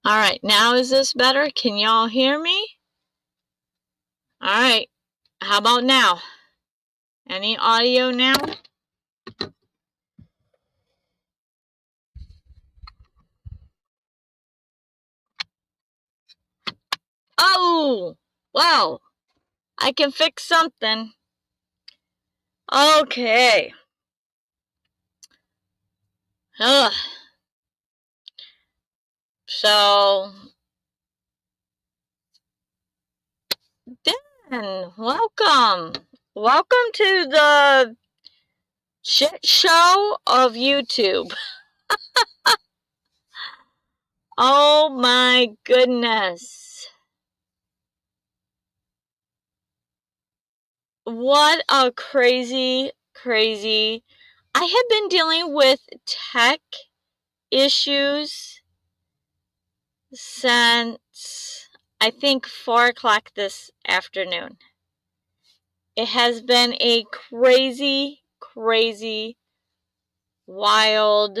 All right, now is this better? Can y'all hear me? All right, how about now? Any audio now? Oh, well, I can fix something. Okay. Ugh. So, Dan, welcome. Welcome to the shit show of YouTube. Oh my goodness. What a crazy. I have been dealing with tech issues since I think 4 o'clock this afternoon. It has been a crazy, wild,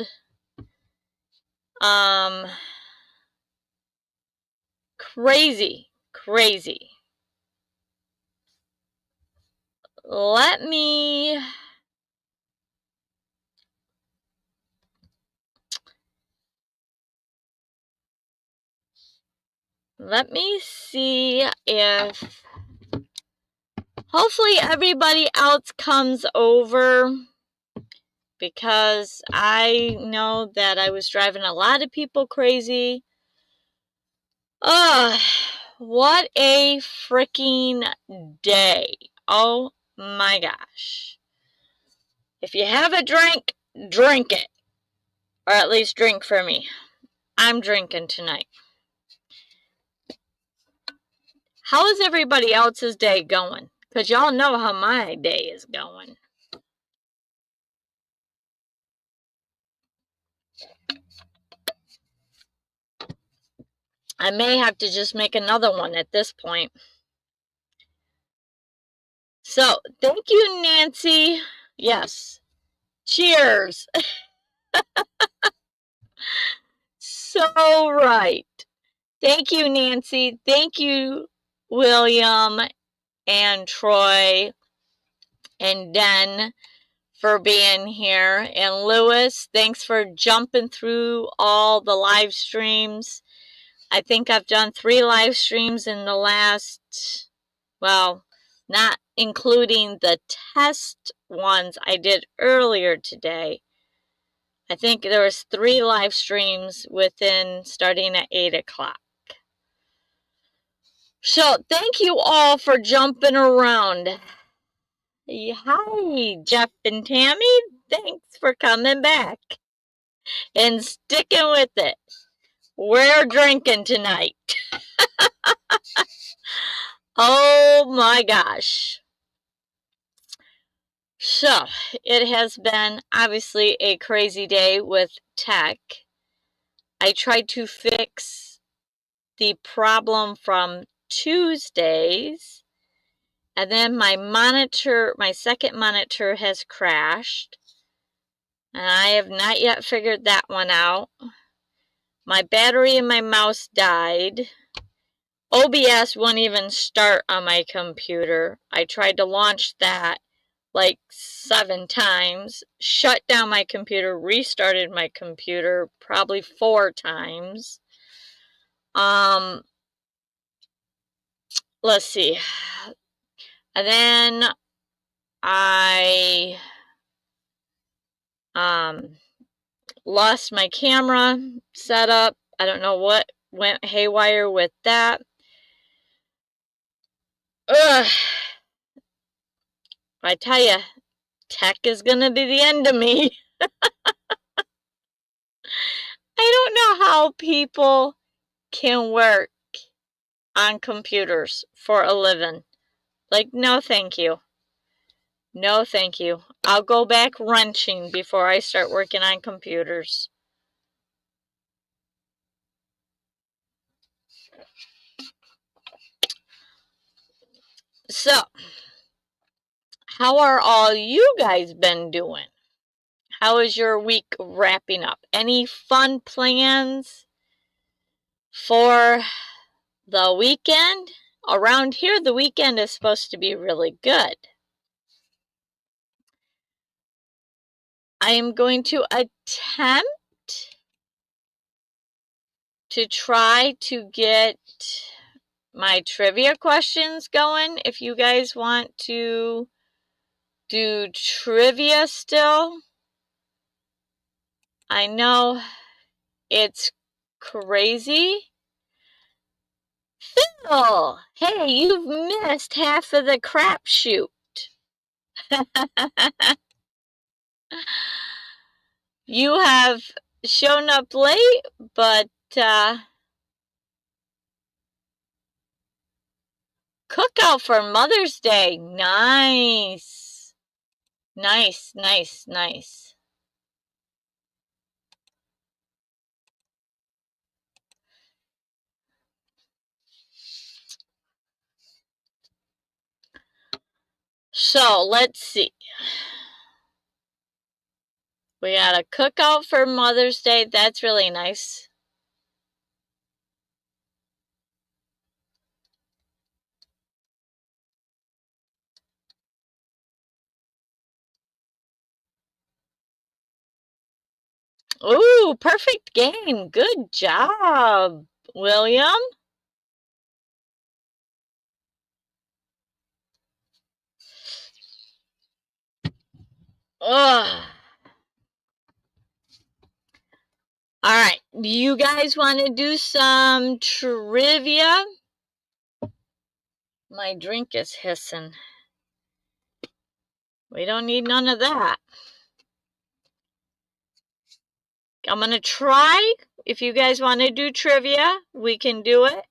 crazy. Let me see if hopefully everybody else comes over, because I know that I was driving a lot of people crazy. What a freaking day. Oh my gosh. If you have a drink, drink it. Or at least drink for me. I'm drinking tonight. How is everybody else's day going? Because y'all know how my day is going. I may have to just make another one at this point. So, thank you, Nancy. Yes. Cheers. So right. Thank you, Nancy. Thank you, William and Troy and Den, for being here. And Lewis, thanks for jumping through all the live streams. I think I've done 3 live streams in the last, well, not including the test ones I did earlier today. I think there was 3 live streams within starting at 8 o'clock. So thank you all for jumping around. Hi, Jeff and Tammy. Thanks for coming back and sticking with it. We're drinking tonight. Oh my gosh. So, it has been obviously a crazy day with tech. I tried to fix the problem from Tuesdays, and then my second monitor has crashed, and I have not yet figured that one out. My battery in my mouse died. OBS won't even start on my computer. I tried to launch that like 7 times, shut down my computer, restarted my computer probably 4 times. Let's see. And then I lost my camera setup. I don't know what went haywire with that. Ugh. I tell you, tech is gonna be the end of me. I don't know how people can work on computers for a living. Like, no thank you. No thank you. I'll go back wrenching before I start working on computers. So, how are all you guys been doing? How is your week wrapping up? Any fun plans for the weekend. Around here, the weekend is supposed to be really good. I am going to attempt to try to get my trivia questions going. If you guys want to do trivia still, I know it's crazy. Phil, hey, you've missed half of the crapshoot. You have shown up late, but cookout for Mother's Day. Nice. Nice, nice, nice. So, let's see. We got a cookout for Mother's Day. That's really nice. Ooh, perfect game. Good job, William. Ugh. All right, do you guys want to do some trivia? My drink is hissing. We don't need none of that. I'm going to try. If you guys want to do trivia, we can do it.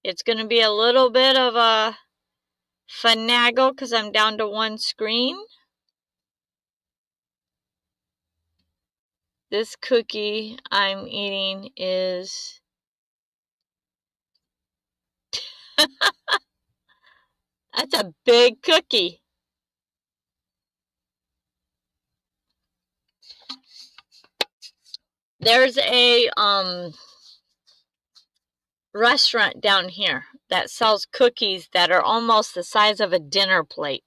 It's going to be a little bit of a finagle because I'm down to one screen. This cookie I'm eating is... That's a big cookie. There's a restaurant down here that sells cookies that are almost the size of a dinner plate.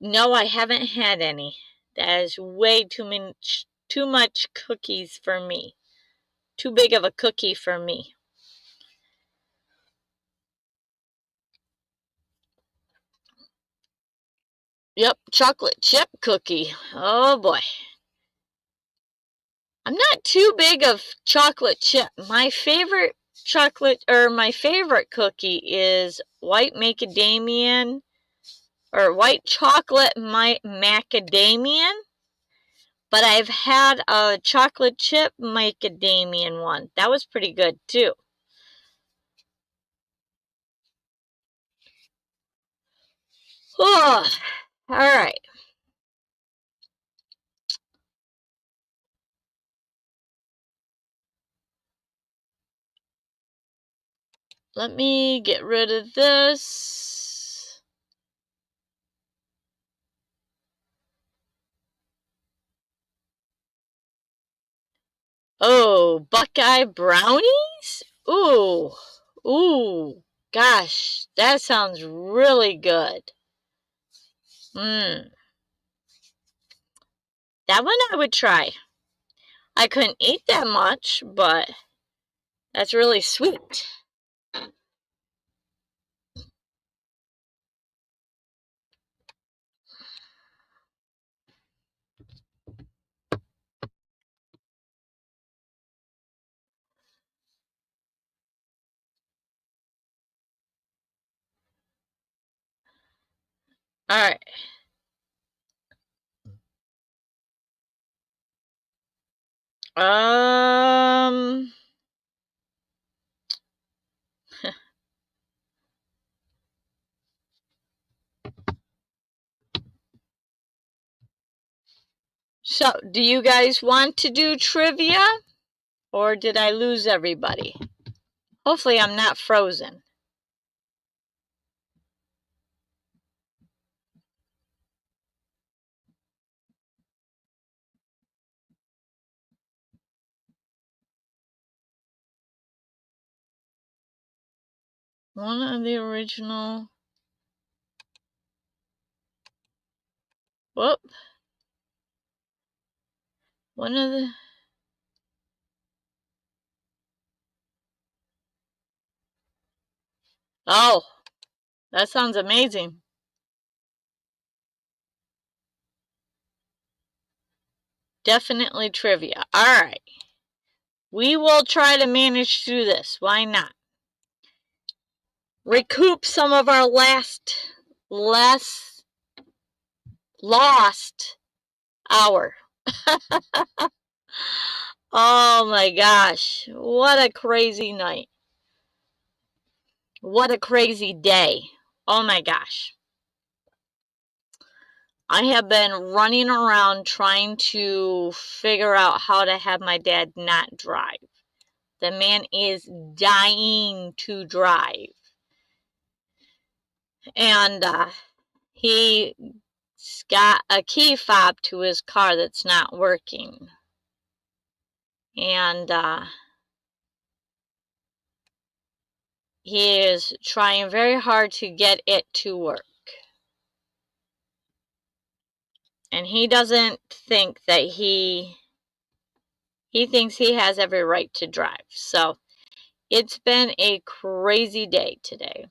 No, I haven't had any. That is way too much cookies for me. Too big of a cookie for me. Yep, chocolate chip cookie. Oh boy. I'm not too big of chocolate chip. My favorite my favorite cookie is white macadamian or white chocolate macadamian. But I've had a chocolate chip macadamian one. That was pretty good too. Oh, all right. Let me get rid of this. Oh, Buckeye brownies? Ooh, ooh, gosh, that sounds really good. Mmm. That one I would try. I couldn't eat that much, but that's really sweet. All right. Um... So, do you guys want to do trivia? Or did I lose everybody? Hopefully I'm not frozen. One of the original. Whoop. One of the. Oh, that sounds amazing. Definitely trivia. Alright. We will try to manage through this. Why not? Recoup some of our lost hour. Oh my gosh. What a crazy night. What a crazy day. Oh my gosh. I have been running around trying to figure out how to have my dad not drive. The man is dying to drive. And he's got a key fob to his car that's not working. And he is trying very hard to get it to work. And he doesn't think that he thinks he has every right to drive. So it's been a crazy day today.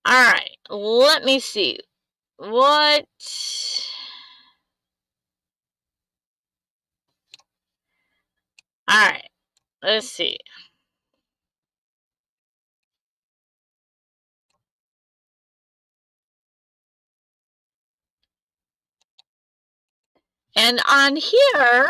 Alright, let me see. What? Alright, let's see. And on here,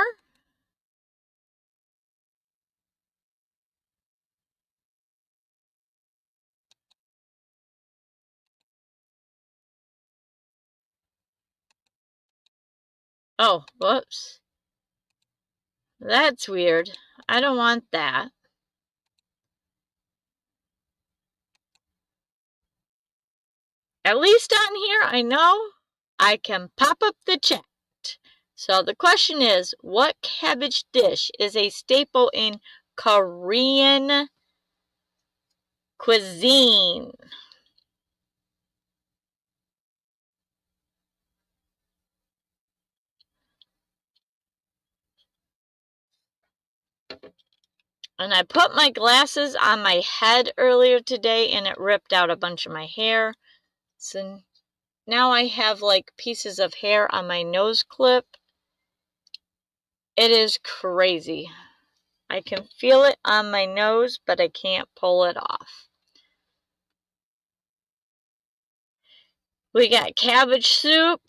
oh, whoops. That's weird. I don't want that. At least on here, I know I can pop up the chat. So the question is, what cabbage dish is a staple in Korean cuisine? And I put my glasses on my head earlier today and it ripped out a bunch of my hair. So now I have like pieces of hair on my nose clip. It is crazy. I can feel it on my nose, but I can't pull it off. We got cabbage soup.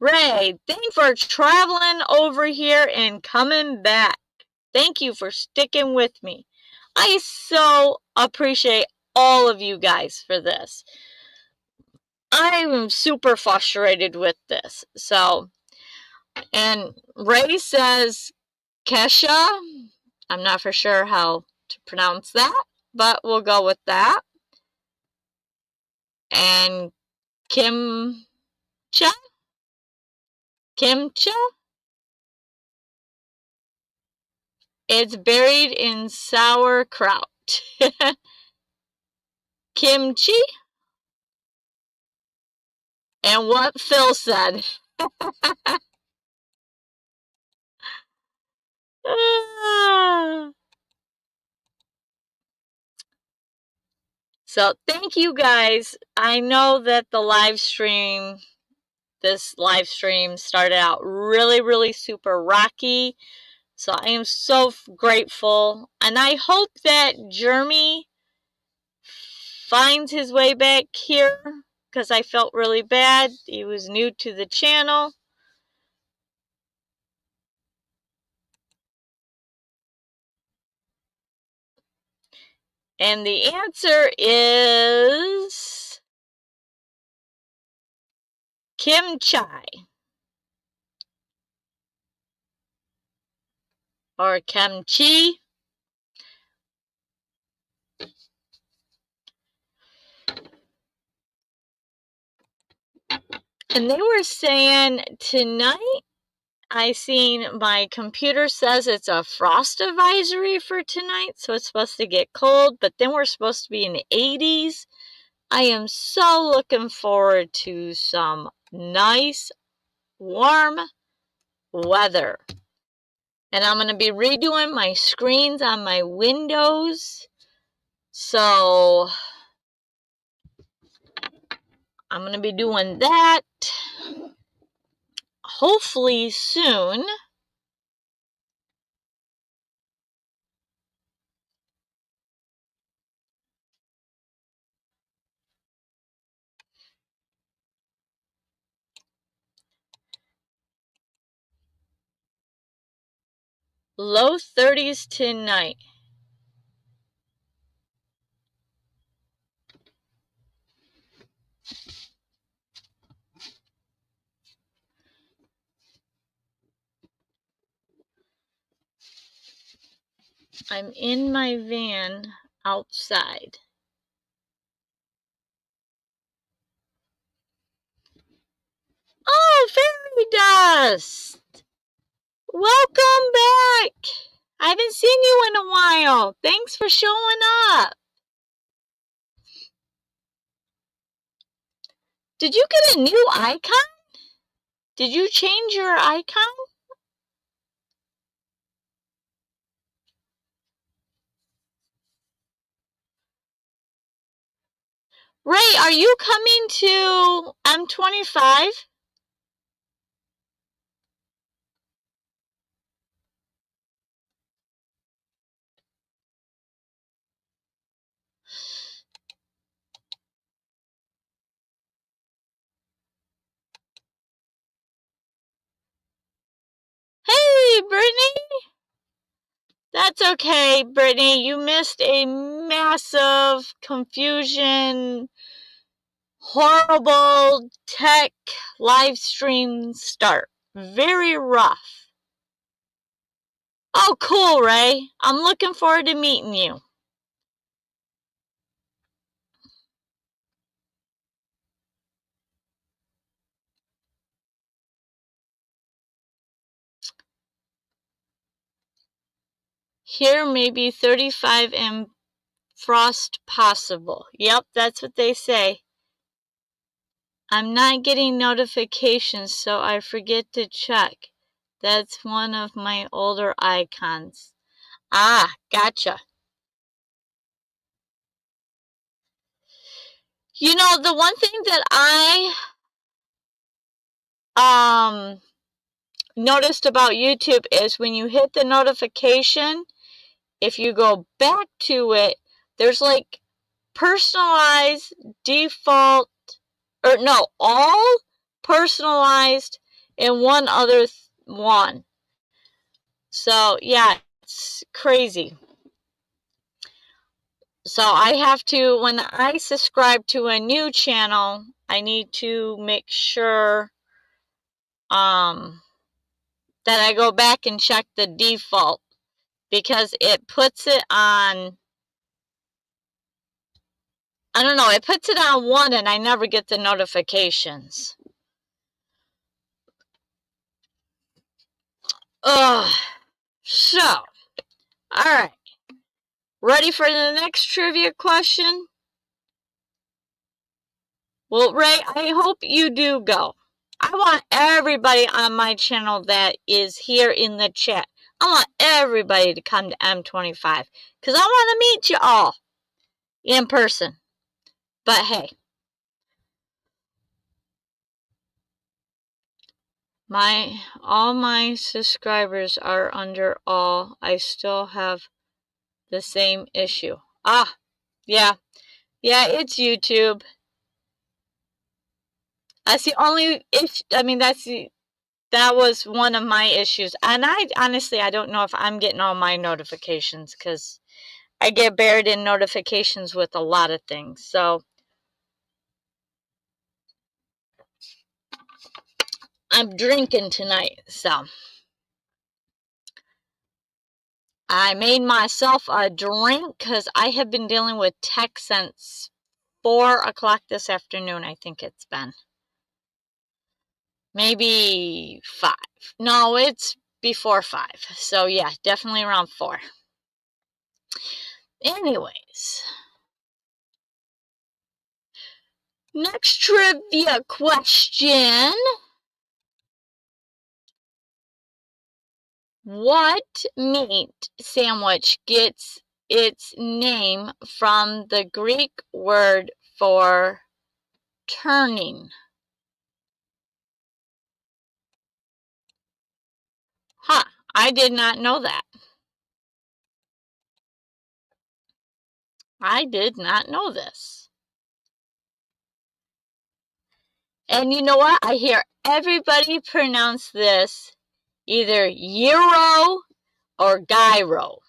Ray, thank you for traveling over here and coming back. Thank you for sticking with me. I so appreciate all of you guys for this. I'm super frustrated with this. So, and Ray says Kesha. I'm not for sure how to pronounce that, but we'll go with that. And Kimcha? Kimcha? It's buried in sauerkraut. Kimchi? And what Phil said. So thank you guys. I know that this live stream started out really super rocky. So I am so grateful. And I hope that Jeremy finds his way back here because I felt really bad. He was new to the channel. And the answer is kimchi or kimchi. And they were saying tonight I seen my computer says it's a frost advisory for tonight, so it's supposed to get cold, but then we're supposed to be in the 80s. I am so looking forward to some nice, warm weather. And I'm going to be redoing my screens on my windows. So I'm going to be doing that hopefully soon. Low 30s tonight. I'm in my van outside. Oh, fairy dust! Welcome back! I haven't seen you in a while. Thanks for showing up. Did you get a new icon? Did you change your icon? Ray, are you coming to M25? Hey, Brittany! That's okay, Brittany. You missed a massive confusion, horrible tech live stream start. Very rough. Oh, cool, Ray. I'm looking forward to meeting you. Here may be 35 and frost possible. Yep, that's what they say. I'm not getting notifications, so I forget to check. That's one of my older icons. Ah, gotcha. You know, the one thing that I noticed about YouTube is when you hit the notification, if you go back to it, there's like personalized, default, or no, all personalized, and one other one. So yeah, it's crazy. So I have to, when I subscribe to a new channel, I need to make sure that I go back and check the default, because it puts it on, I don't know, it puts it on one and I never get the notifications. Ugh. So, alright. Ready for the next trivia question? Well, Ray, I hope you do go. I want everybody on my channel that is here in the chat. I want everybody to come to M25 because I want to meet you all in person. But hey, all my subscribers are under all. I still have the same issue. Ah, yeah, it's YouTube. That's the only issue. I mean, that was one of my issues. And I honestly, I don't know if I'm getting all my notifications because I get buried in notifications with a lot of things. So I'm drinking tonight. So I made myself a drink because I have been dealing with tech since 4 o'clock this afternoon, I think it's been. maybe 5. No, it's before 5. So yeah, definitely around 4. Anyways, next trivia question. What meat sandwich gets its name from the Greek word for turning? Huh, I did not know that. I did not know this. And you know what? I hear everybody pronounce this either gyro or gyro.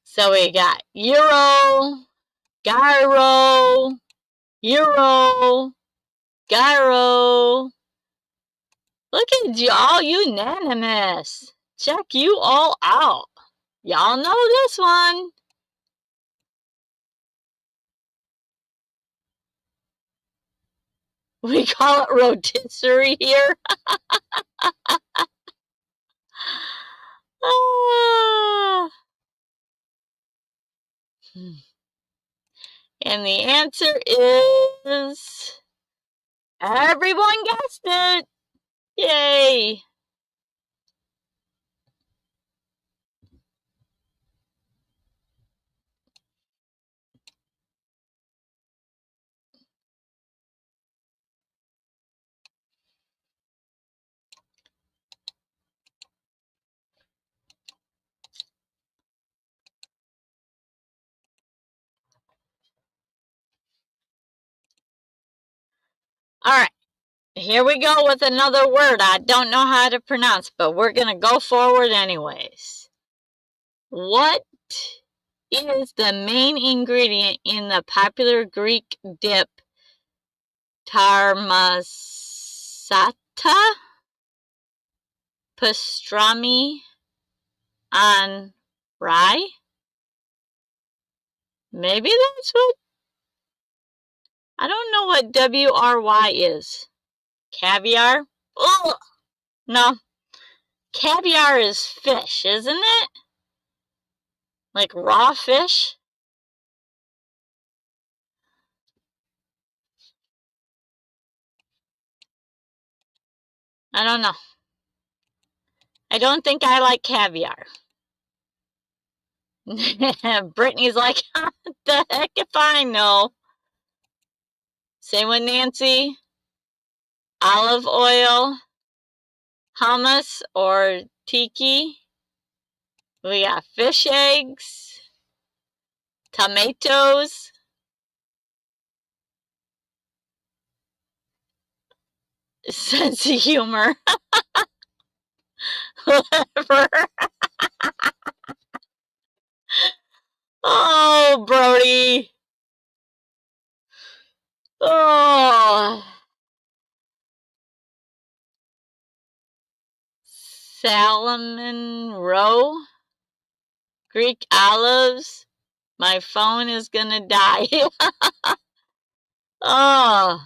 So we got gyro, gyro, gyro, gyro. Look at y'all unanimous. Check you all out. Y'all know this one. We call it rotisserie here. And the answer is everyone guessed it. Yay. All right. Here we go with another word I don't know how to pronounce, but we're going to go forward anyways. What is the main ingredient in the popular Greek dip tarmasata? Pastrami on rye? Maybe that's what... I don't know what WRY is. Caviar? Ugh! No. Caviar is fish, isn't it? Like raw fish? I don't know. I don't think I like caviar. Brittany's like, the heck if I know. Same with Nancy. Olive oil, hummus, or tiki. We got fish eggs, tomatoes, sense of humor. Whatever. Oh, Brody. Oh. Salmon roe. Greek olives. My phone is gonna die. Oh.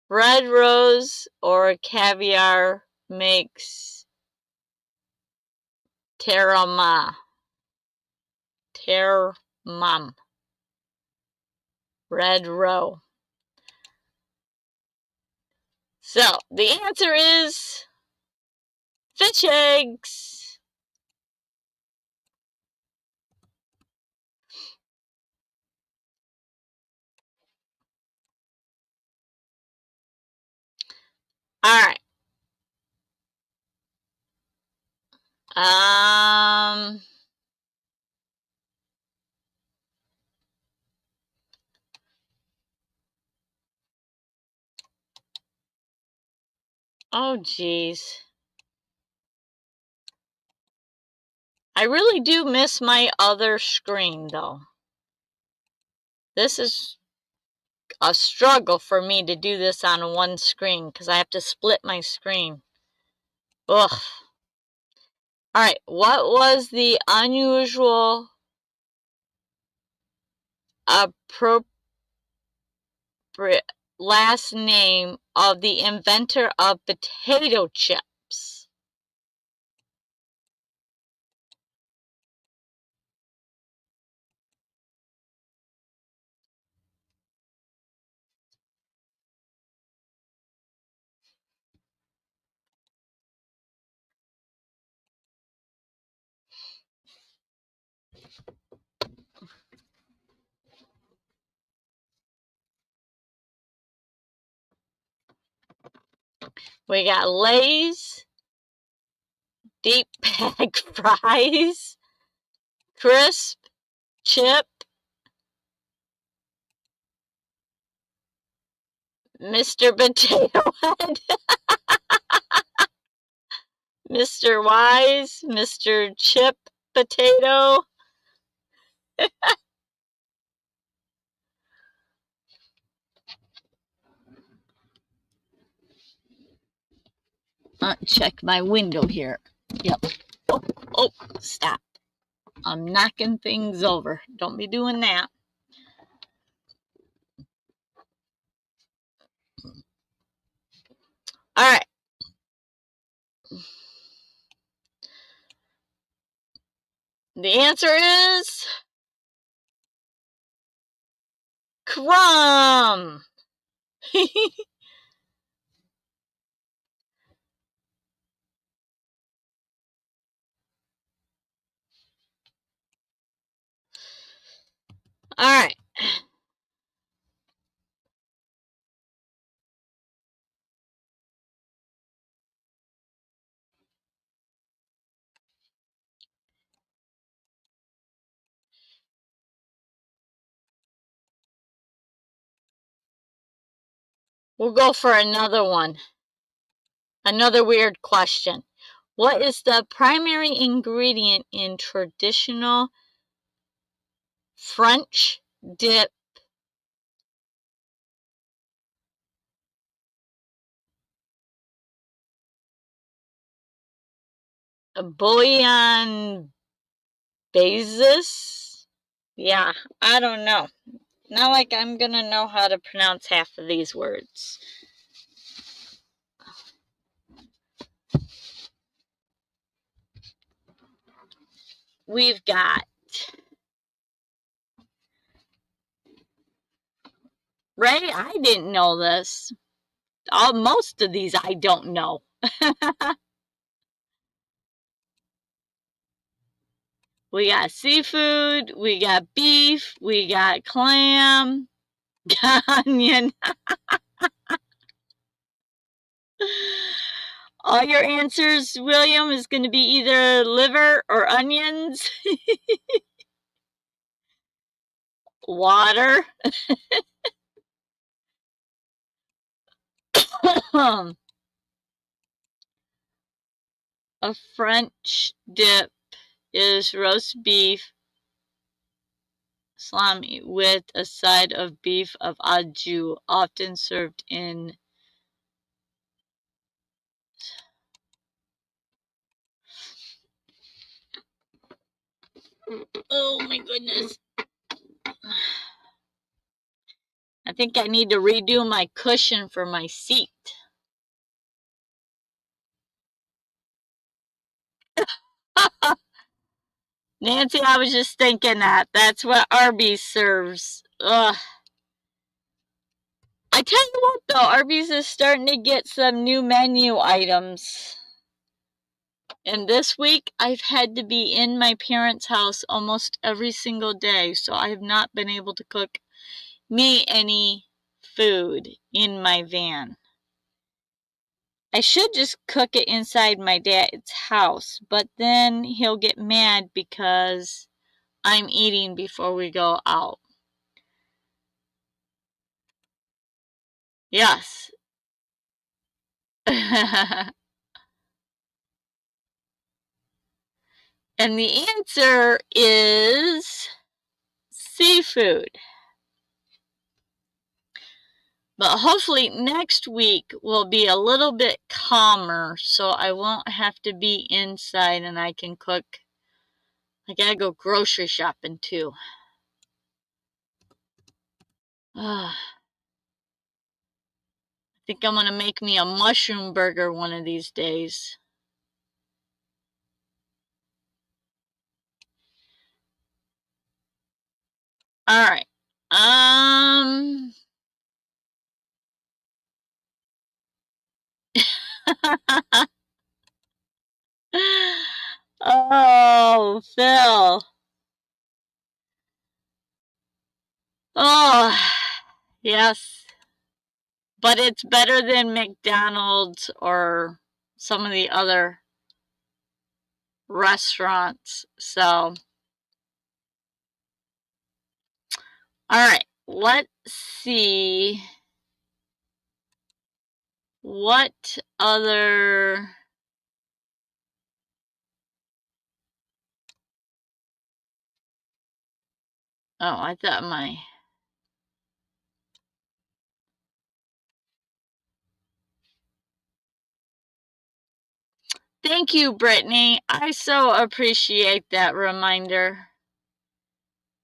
Red rose or caviar makes terama. Termam. Red roe. So, the answer is fish eggs. All right. Oh, geez. I really do miss my other screen, though. This is a struggle for me to do this on one screen because I have to split my screen. Ugh. All right, what was the unusual last name of the inventor of potato chips? We got Lay's, deep bag fries, crisp, chip, Mr. Potato Head, Mr. Wise, Mr. Chip Potato. Check my window here. Yep. Oh, stop. I'm knocking things over. Don't be doing that. All right. The answer is crumb. All right. We'll go for another one. Another weird question. What is the primary ingredient in traditional French dip? Bouillon basis? Yeah, I don't know. Not like I'm gonna know how to pronounce half of these words. We've got Ray. I didn't know this. Most of these I don't know. We got seafood, we got beef, we got clam, onion. All your answers, William, is going to be either liver or onions. Water. A French dip is roast beef salami with a side of beef of au jus, often served in oh my goodness. I think I need to redo my cushion for my seat. Nancy, I was just thinking that. That's what Arby's serves. Ugh. I tell you what, though, Arby's is starting to get some new menu items. And this week, I've had to be in my parents' house almost every single day, so I have not been able to cook me any food in my van. I should just cook it inside my dad's house, but then he'll get mad because I'm eating before we go out. Yes. And the answer is seafood. But hopefully next week will be a little bit calmer, so I won't have to be inside and I can cook. I gotta go grocery shopping too. think I'm going to make me a mushroom burger one of these days. All right. Oh, Phil. Oh, yes. But it's better than McDonald's or some of the other restaurants. So, all right. Let's see. What other... Oh, I thought my... Thank you, Brittany. I so appreciate that reminder.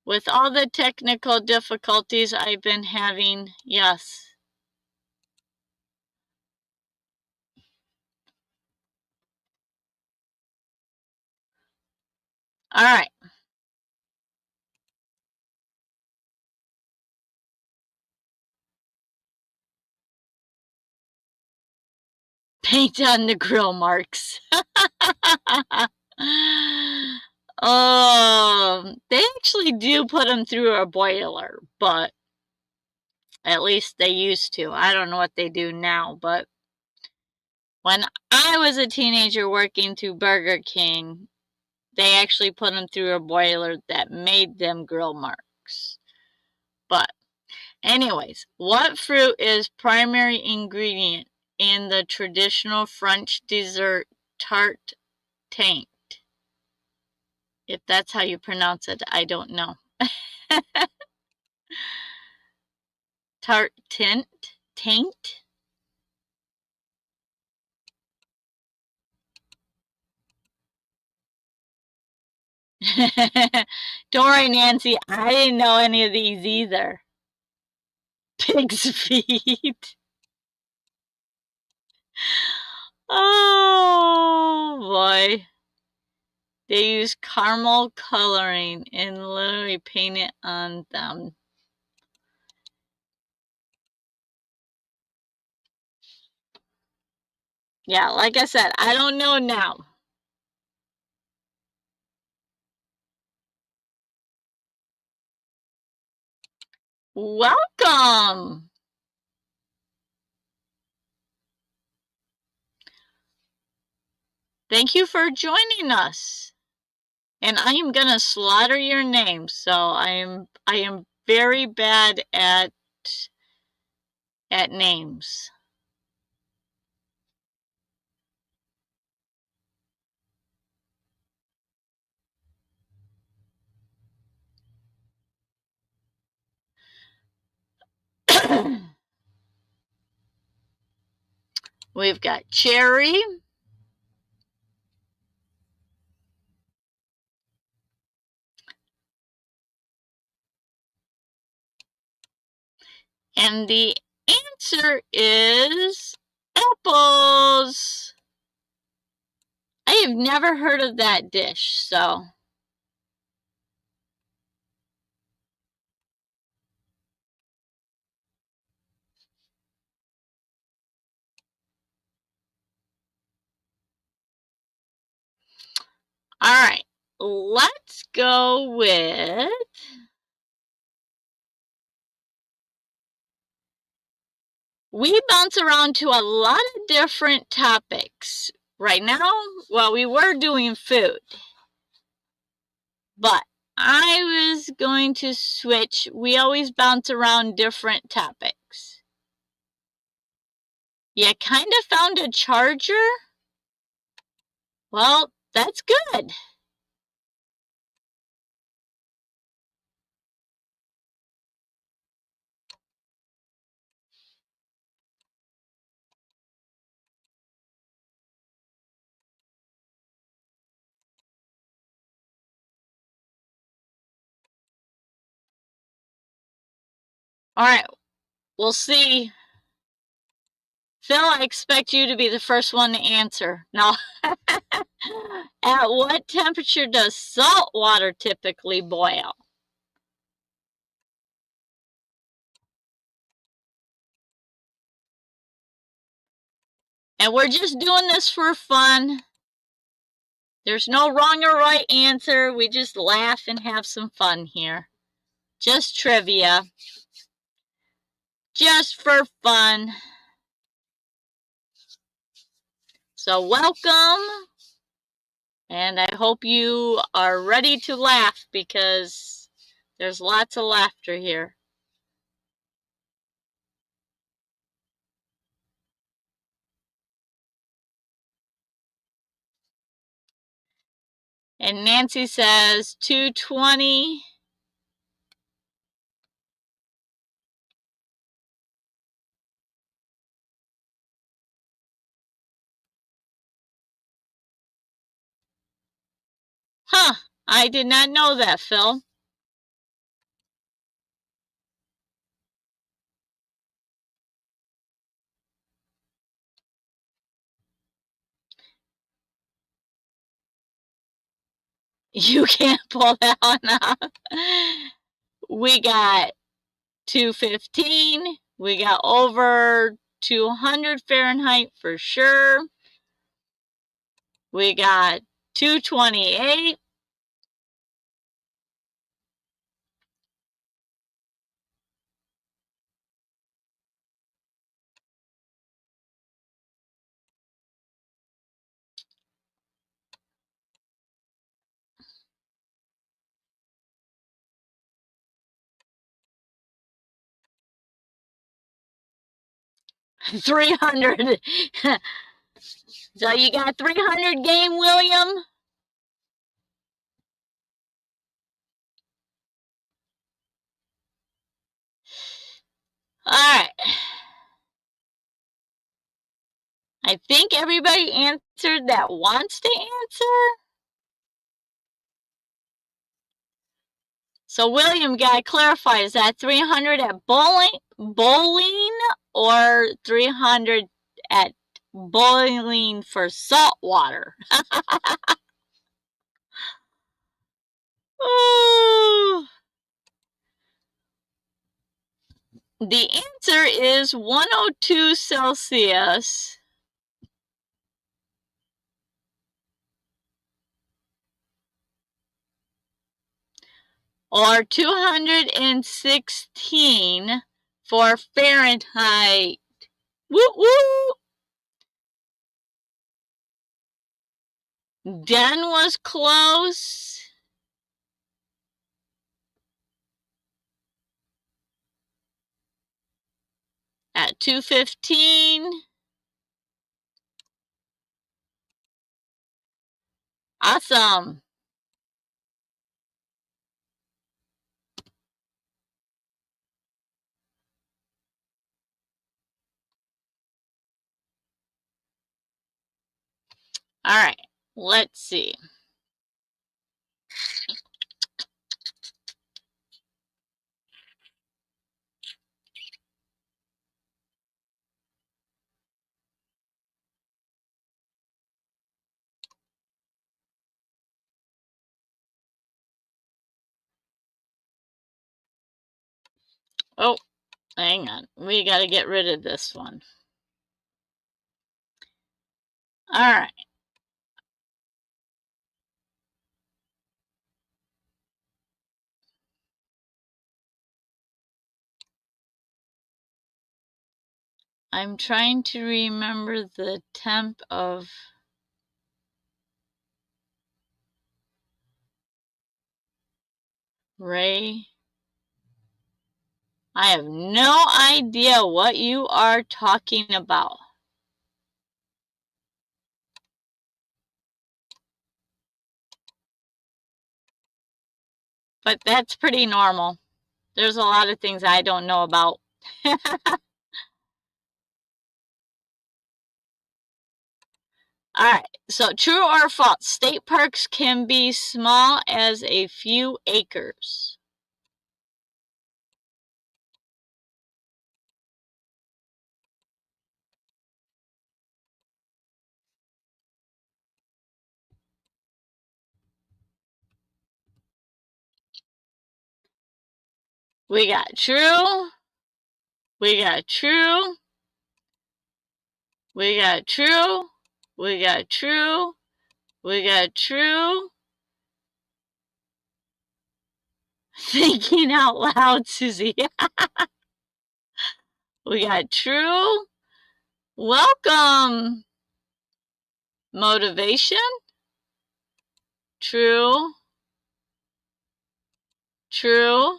With all the technical difficulties I've been having, yes. All right. Paint on the grill marks. Oh, they actually do put them through a boiler, but at least they used to. I don't know what they do now, but when I was a teenager working through Burger King, they actually put them through a boiler that made them grill marks. But anyways, what fruit is primary ingredient in the traditional French dessert tarte taint? If that's how you pronounce it, I don't know. Tarte taint? Don't worry, Nancy, I didn't know any of these either. Pig's feet. Oh boy. They use caramel coloring and literally paint it on them. Yeah, like I said, I don't know now. Welcome! Thank you for joining us. And I am gonna slaughter your name, so I am very bad at names. We've got cherry. And the answer is apples. I have never heard of that dish, so. All right, let's go with... We bounce around to a lot of different topics. Right now, well, we were doing food. But I was going to switch. We always bounce around different topics. You kind of found a charger? Well, that's good. All right, we'll see. Phil, I expect you to be the first one to answer. Now, at what temperature does salt water typically boil? And we're just doing this for fun. There's no wrong or right answer. We just laugh and have some fun here. Just trivia. Just for fun. So welcome. And I hope you are ready to laugh because there's lots of laughter here. And Nancy says 220. Huh, I did not know that, Phil. You can't pull that one off. We got 215. We got over 200 Fahrenheit for sure. We got 228. $300. So you got 300 game, William? All right. I think everybody answered that wants to answer. So William, gotta clarify, is that 300 at bowling or 300 at boiling for salt water? Ooh. The answer is 102 Celsius. Or 216 for Fahrenheit. Woo woo! Den was close. At 215. Awesome. All right, let's see. Oh, hang on. We got to get rid of this one. All right. I'm trying to remember the temp of Ray. I have no idea what you are talking about. But that's pretty normal. There's a lot of things I don't know about. All right, so true or false? State parks can be small as a few acres. We got true. We got true. We got true. We got true. We got true. Thinking out loud, Suzy. We got true. Welcome. Motivation. True. True.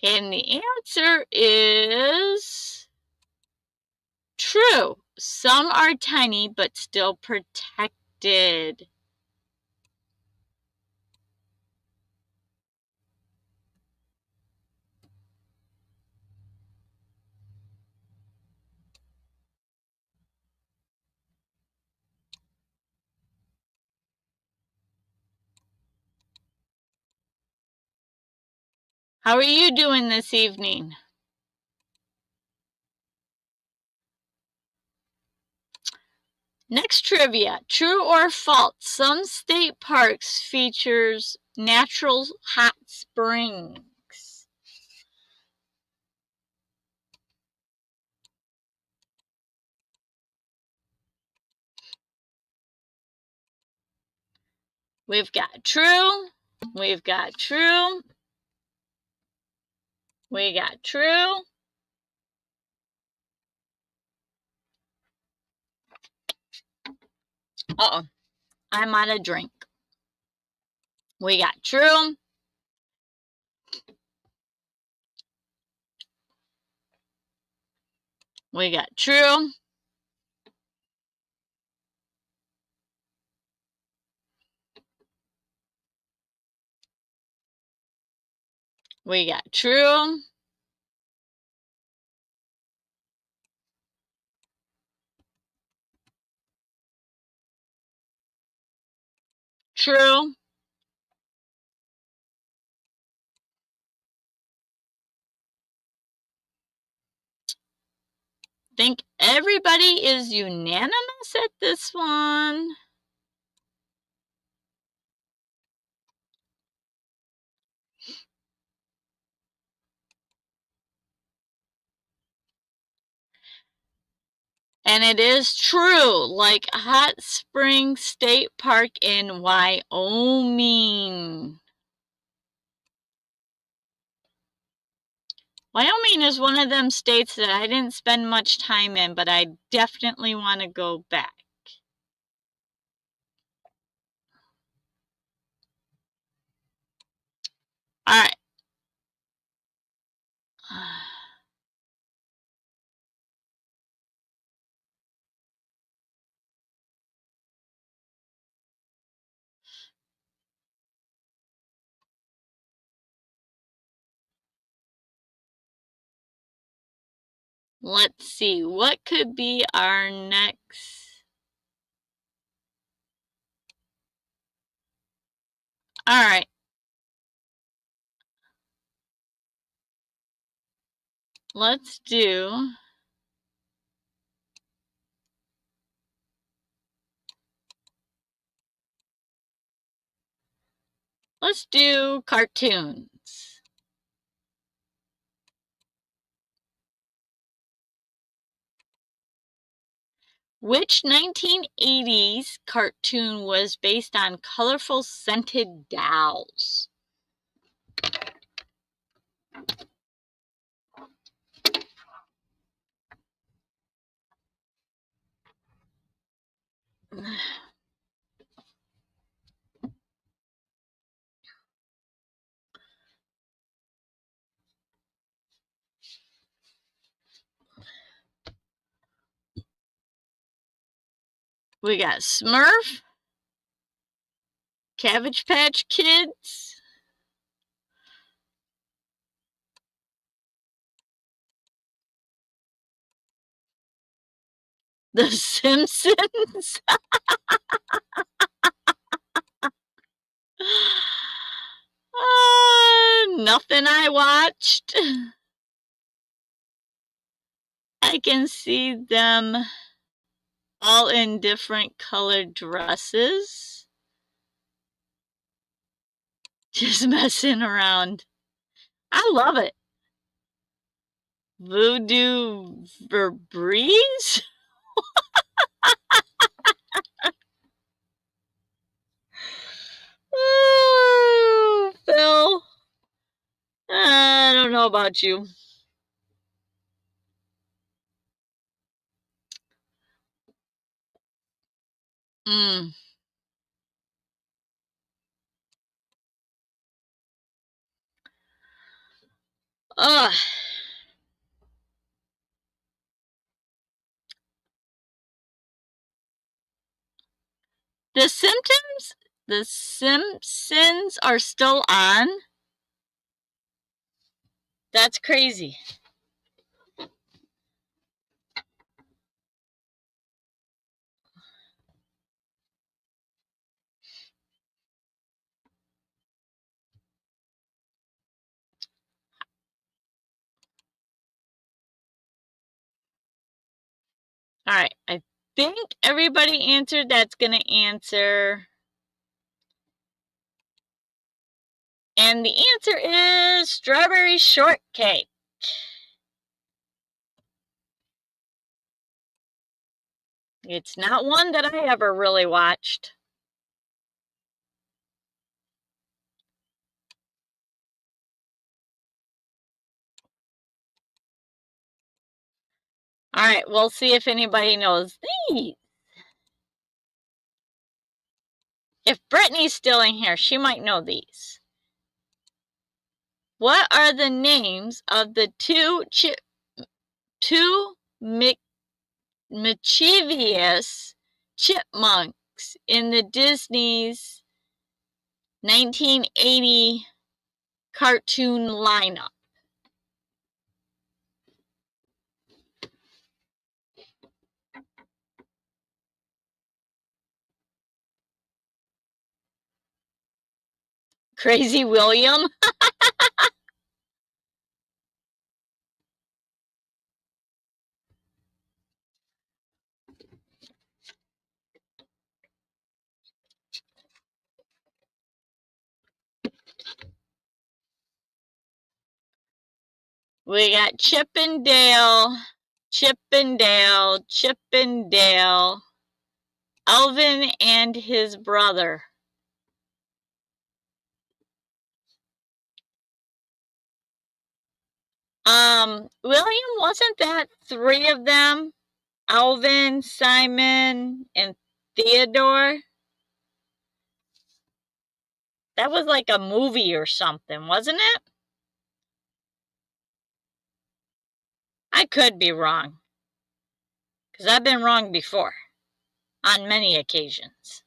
And the answer is true. Some are tiny but still protected. How are you doing this evening? Next trivia, true or false? Some state parks features natural hot springs. We've got true. We've got true. We got true. Uh-oh, I'm out of drink. We got true. We got true. We got true. True. Think everybody is unanimous at this one. And it is true, like Hot Springs State Park in Wyoming. Wyoming is one of them states that I didn't spend much time in, but I definitely want to go back. All right. Let's see, what could be our next? All right. Let's do cartoons. Which 1980s cartoon was based on colorful scented dolls? We got Smurf, Cabbage Patch Kids, The Simpsons? Nothing I watched. I can see them all in different colored dresses. Just messing around. I love it. Voodoo Febreze? Ooh, Phil. I don't know about you. Mm. Ugh. The Simpsons are still on? That's crazy. All right, I think everybody answered that's going to answer. And the answer is strawberry shortcake. It's not one that I ever really watched. All right, we'll see if anybody knows these. If Brittany's still in here, she might know these. What are the names of the two mischievous chipmunks in the Disney's 1980 cartoon lineup? Crazy William? We got Chip and Dale, Alvin and his brother. William, wasn't that three of them? Alvin, Simon, and Theodore? That was like a movie or something, wasn't it? I could be wrong. Because I've been wrong before. On many occasions.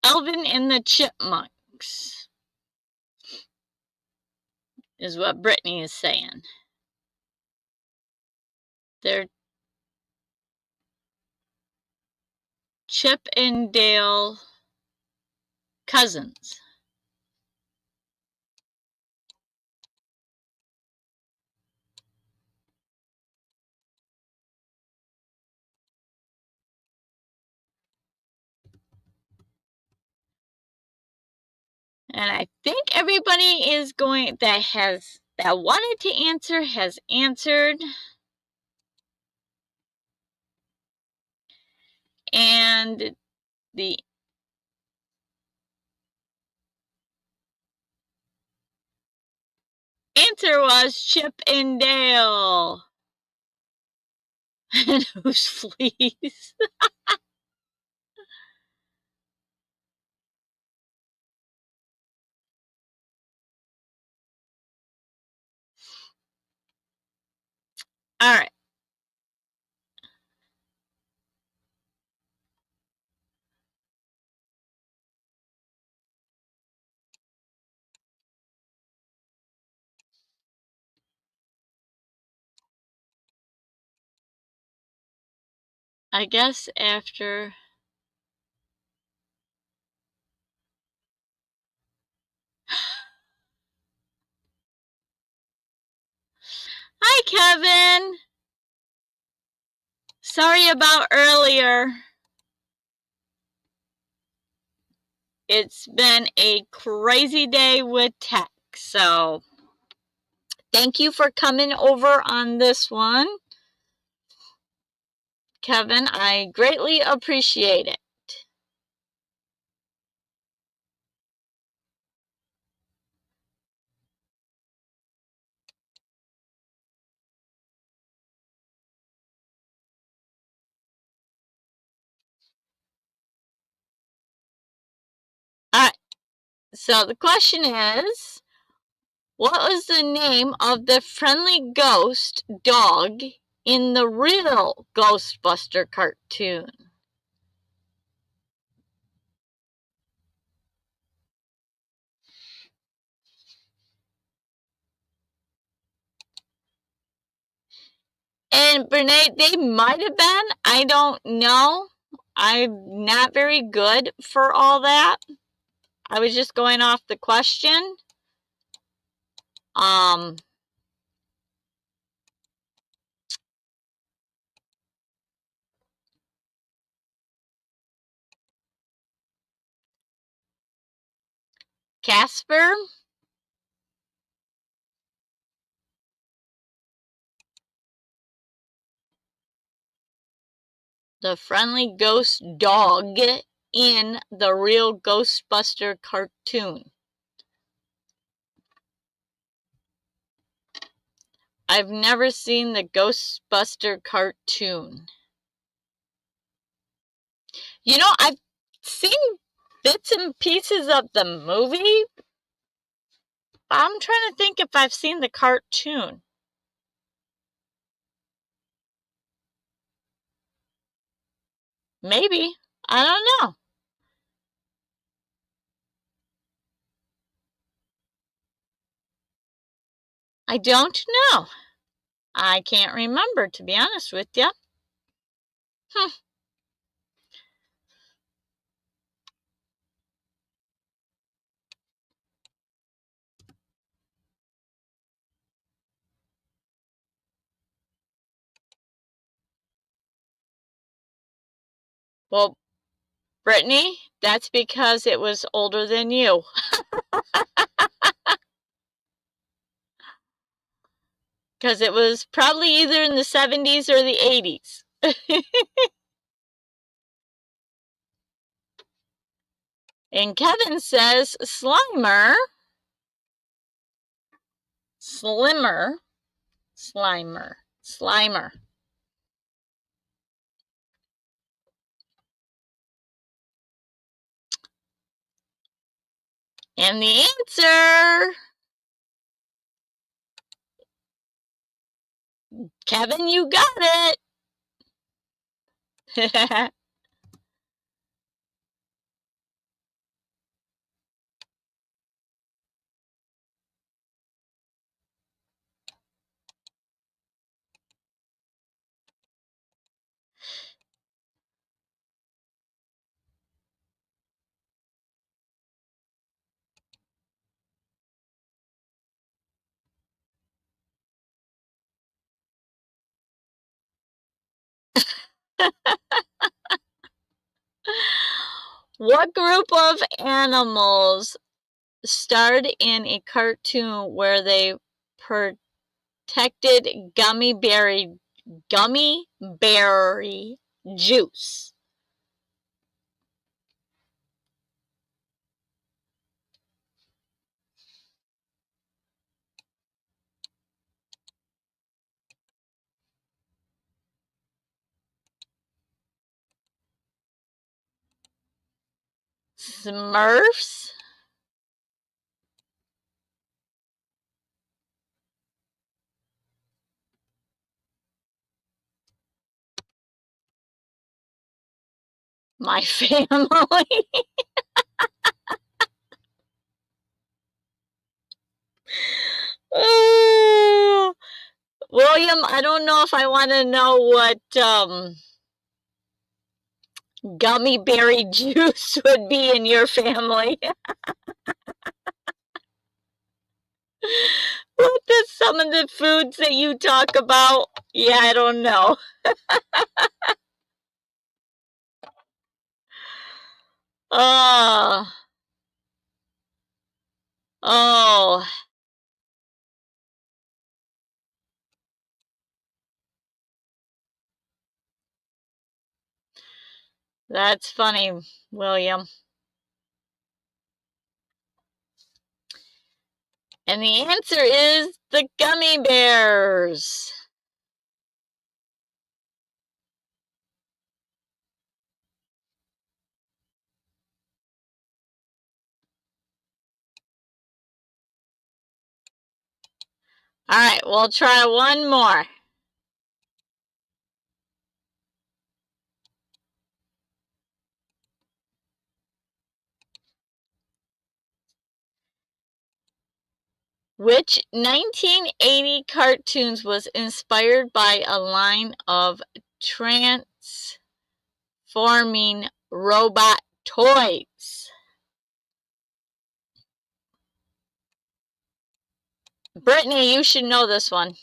Alvin and the Chipmunks is what Brittany is saying. They're Chip and Dale cousins. And I think everybody is going that wanted to answer has answered. And the answer was Chip and Dale. And who's fleas? All right. I guess after... Hi, Kevin. Sorry about earlier. It's been a crazy day with tech, so thank you for coming over on this one, Kevin. I greatly appreciate it. All right, so the question is, what was the name of the friendly ghost dog in the real Ghostbuster cartoon? And Brene, they might have been. I don't know. I'm not very good for all that. I was just going off the question. Casper? The friendly ghost dog in the real Ghostbuster cartoon. I've never seen the Ghostbuster cartoon. You know, I've seen bits and pieces of the movie. I'm trying to think if I've seen the cartoon. Maybe. I don't know. I don't know. I can't remember, to be honest with you. Well, Brittany, that's because it was older than you. Because it was probably either in the 70s or the 80s. And Kevin says Slimer, Slimer, Slimer, Slimer. And the answer, Kevin, you got it. What group of animals starred in a cartoon where they protected gummy berry juice? Smurfs? My family. Oh, William, I don't know if I want to know what gummy berry juice would be in your family. What are some of the foods that you talk about? Yeah, I don't know. Oh, oh, that's funny, William. And the answer is the gummy bears. All right, we'll try one more. Which 1980 cartoons was inspired by a line of transforming robot toys? Brittany, you should know this one.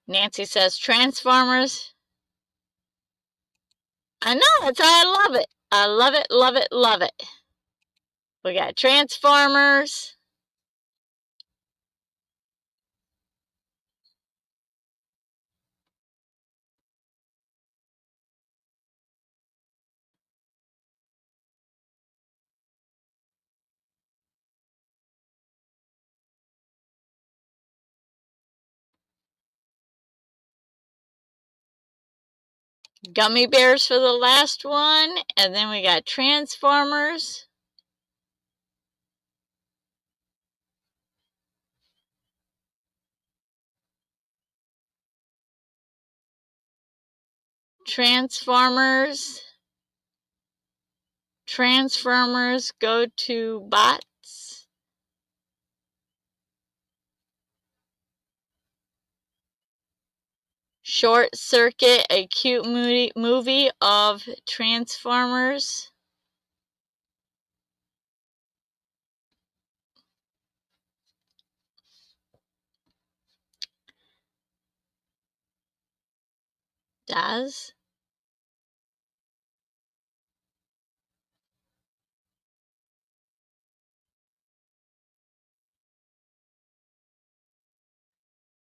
Nancy says Transformers. I know, that's how I love it. I love it, love it, love it. We got Transformers. Gummy bears for the last one. And then we got Transformers. Transformers. Transformers go to bots. Short Circuit, a cute movie of Transformers. Does.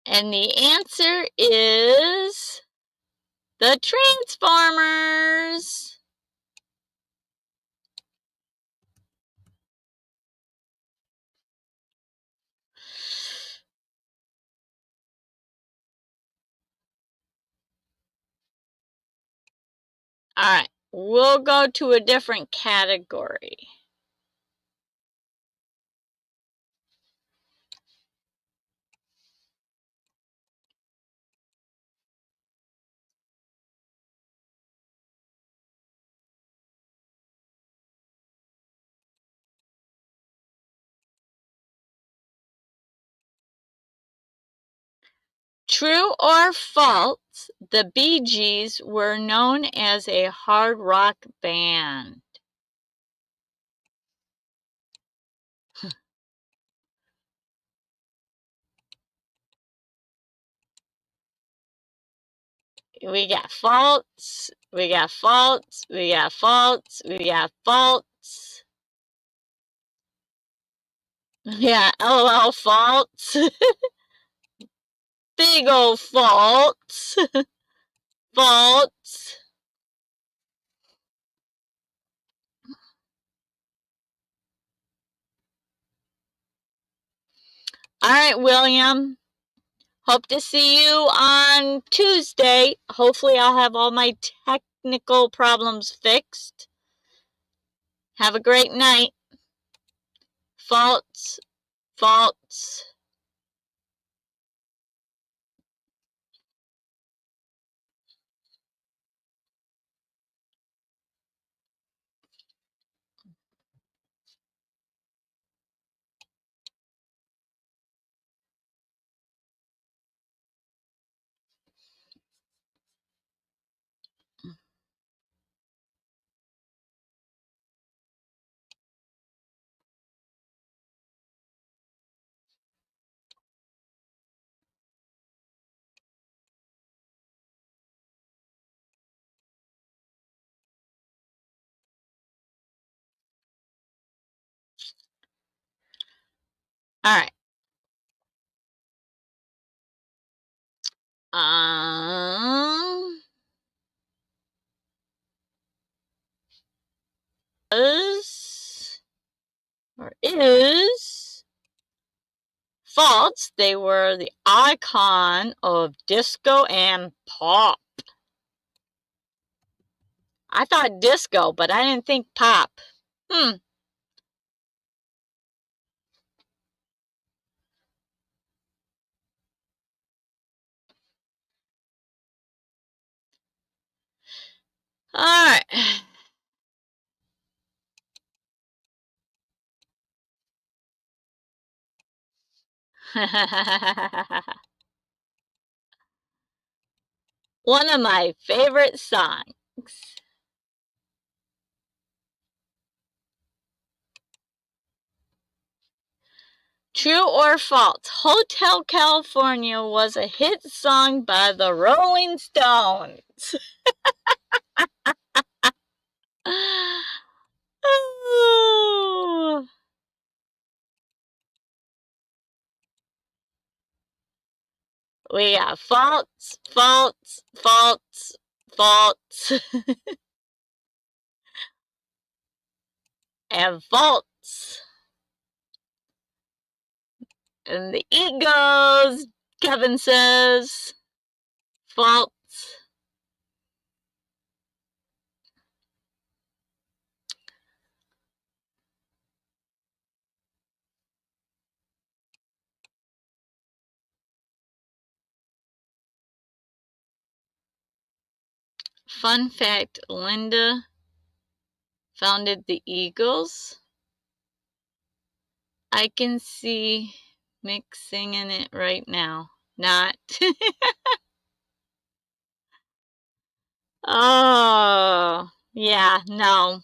And the answer is the Transformers. All right, we'll go to a different category. True or false, the Bee Gees were known as a hard rock band? We got false, we got false, we got false, we got false. Yeah, LOL false. Big old false. False. All right, William. Hope to see you on Tuesday. Hopefully, I'll have all my technical problems fixed. Have a great night. False. False. All right. Is false. They were the icon of disco and pop. I thought disco, but I didn't think pop. All right. One of my favorite songs. True or false? Hotel California was a hit song by the Rolling Stones. Oh. We got false, false, false, false, and false. And the Eagles, Kevin says, false. Fun fact, Linda founded the Eagles. I can see Mick singing it right now. Not. Oh, yeah, no.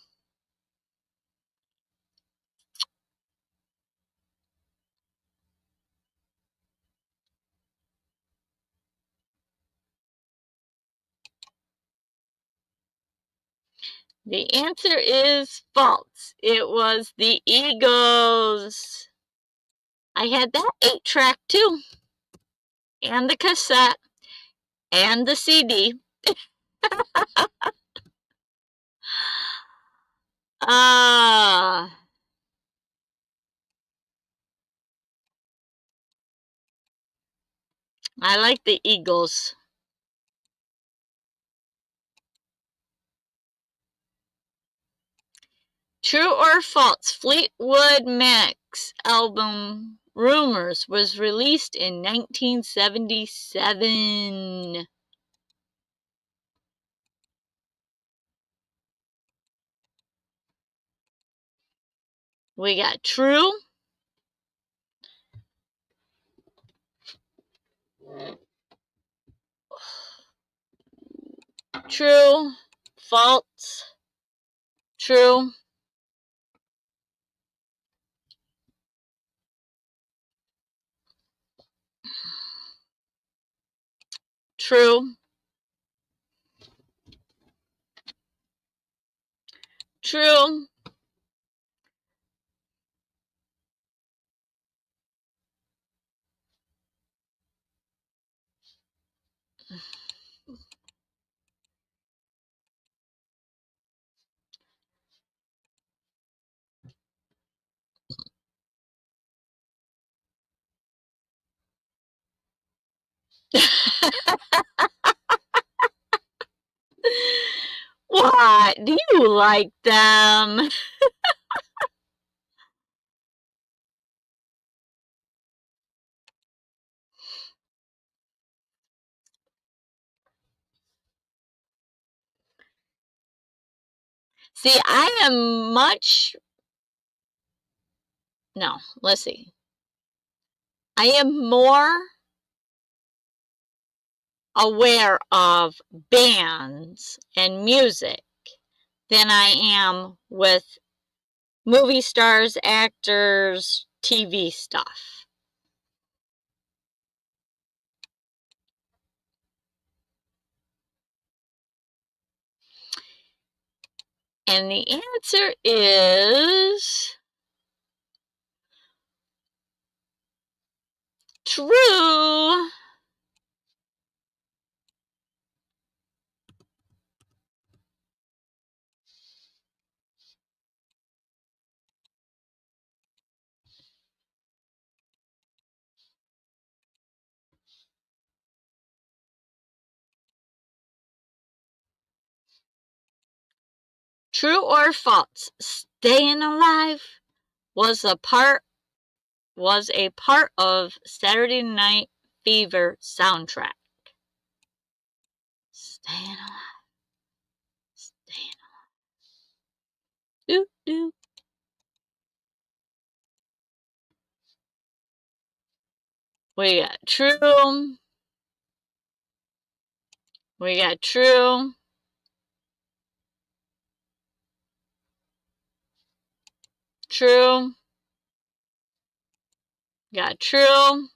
The answer is false. It was the Eagles. I had that 8-track too, and the cassette, and the CD. Ah, I like the Eagles. True or false? Fleetwood Mac's album Rumors was released in 1977. We got true, true, false, true, true, true. What? Do you like them? See, I am much. No, let's see. I am more aware of bands and music than I am with movie stars, actors, TV stuff. And the answer is True. True or false? Staying alive was a part of Saturday Night Fever soundtrack. Staying alive. Staying alive. Doo doo. We got true. We got true. True. Got true.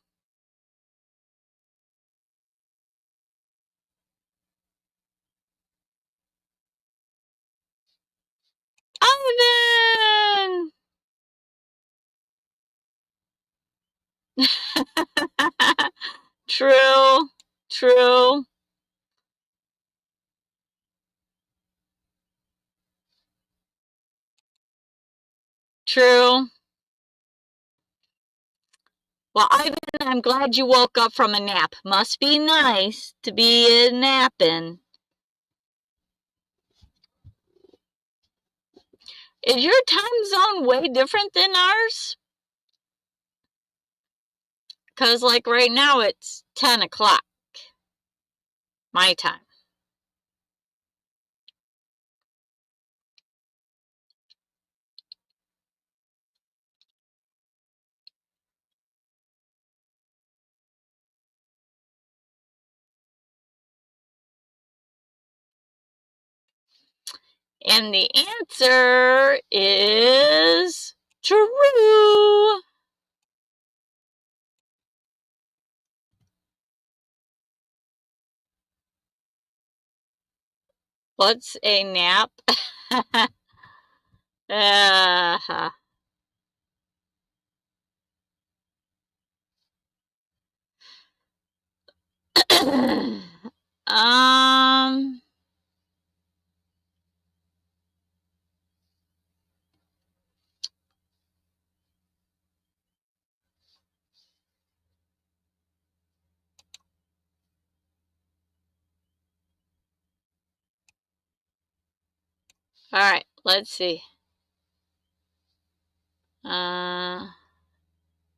Ivan! True. True. True. Well, Ivan, I'm glad you woke up from a nap. Must be nice to be napping. Is your time zone way different than ours? Because, like, right now it's 10 o'clock. My time. And the answer is true. What's a nap? um, all right, let's see.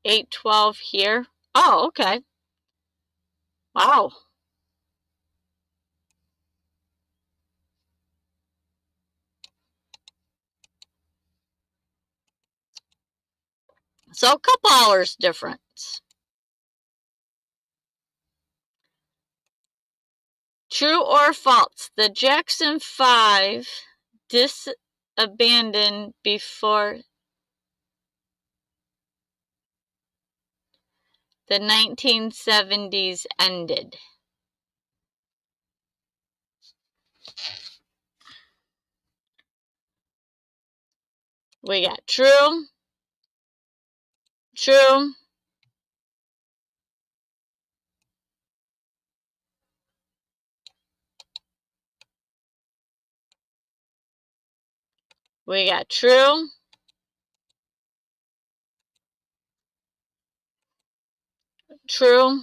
8:12 here. Oh, okay. Wow. So a couple hours difference. True or false? The Jackson 5 disbanded before the 1970s ended. We got true, true, we got true, true,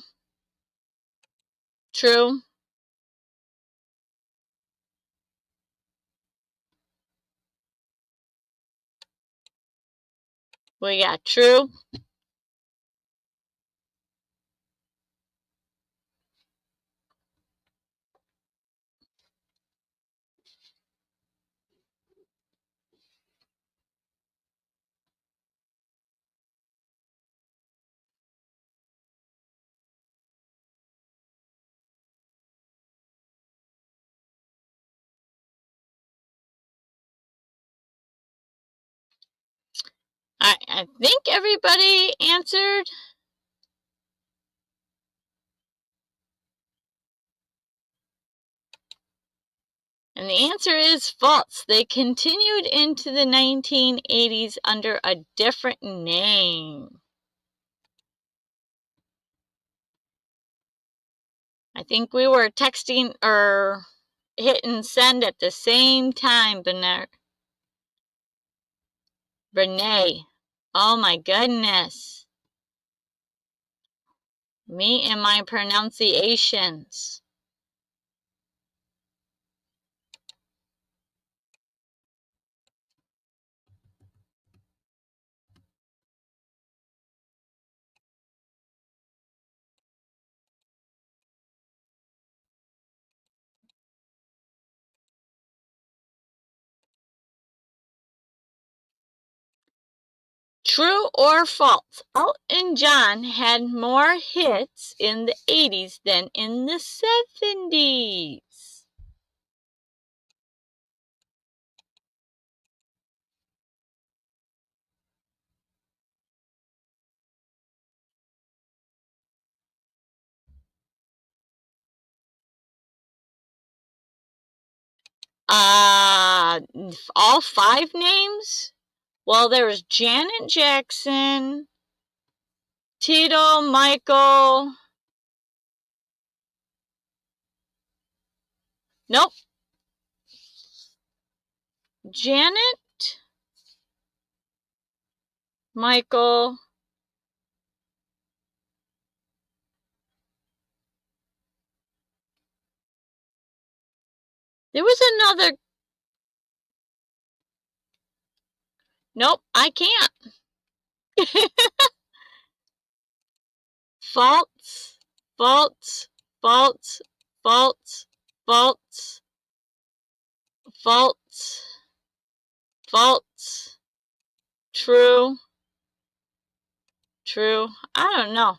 true, we got true. I think everybody answered. And the answer is false. They continued into the 1980s under a different name. I think we were texting or hitting send at the same time, Renee. Oh my goodness. Me and my pronunciations. True or false? Elton John had more hits in the 80s than in the 70s. All 5 names? Well, there was Janet Jackson, Tito, Michael. Nope. Janet, Michael. There was another. Nope, I can't. False, false, false, false, false, false, false, true, true. I don't know.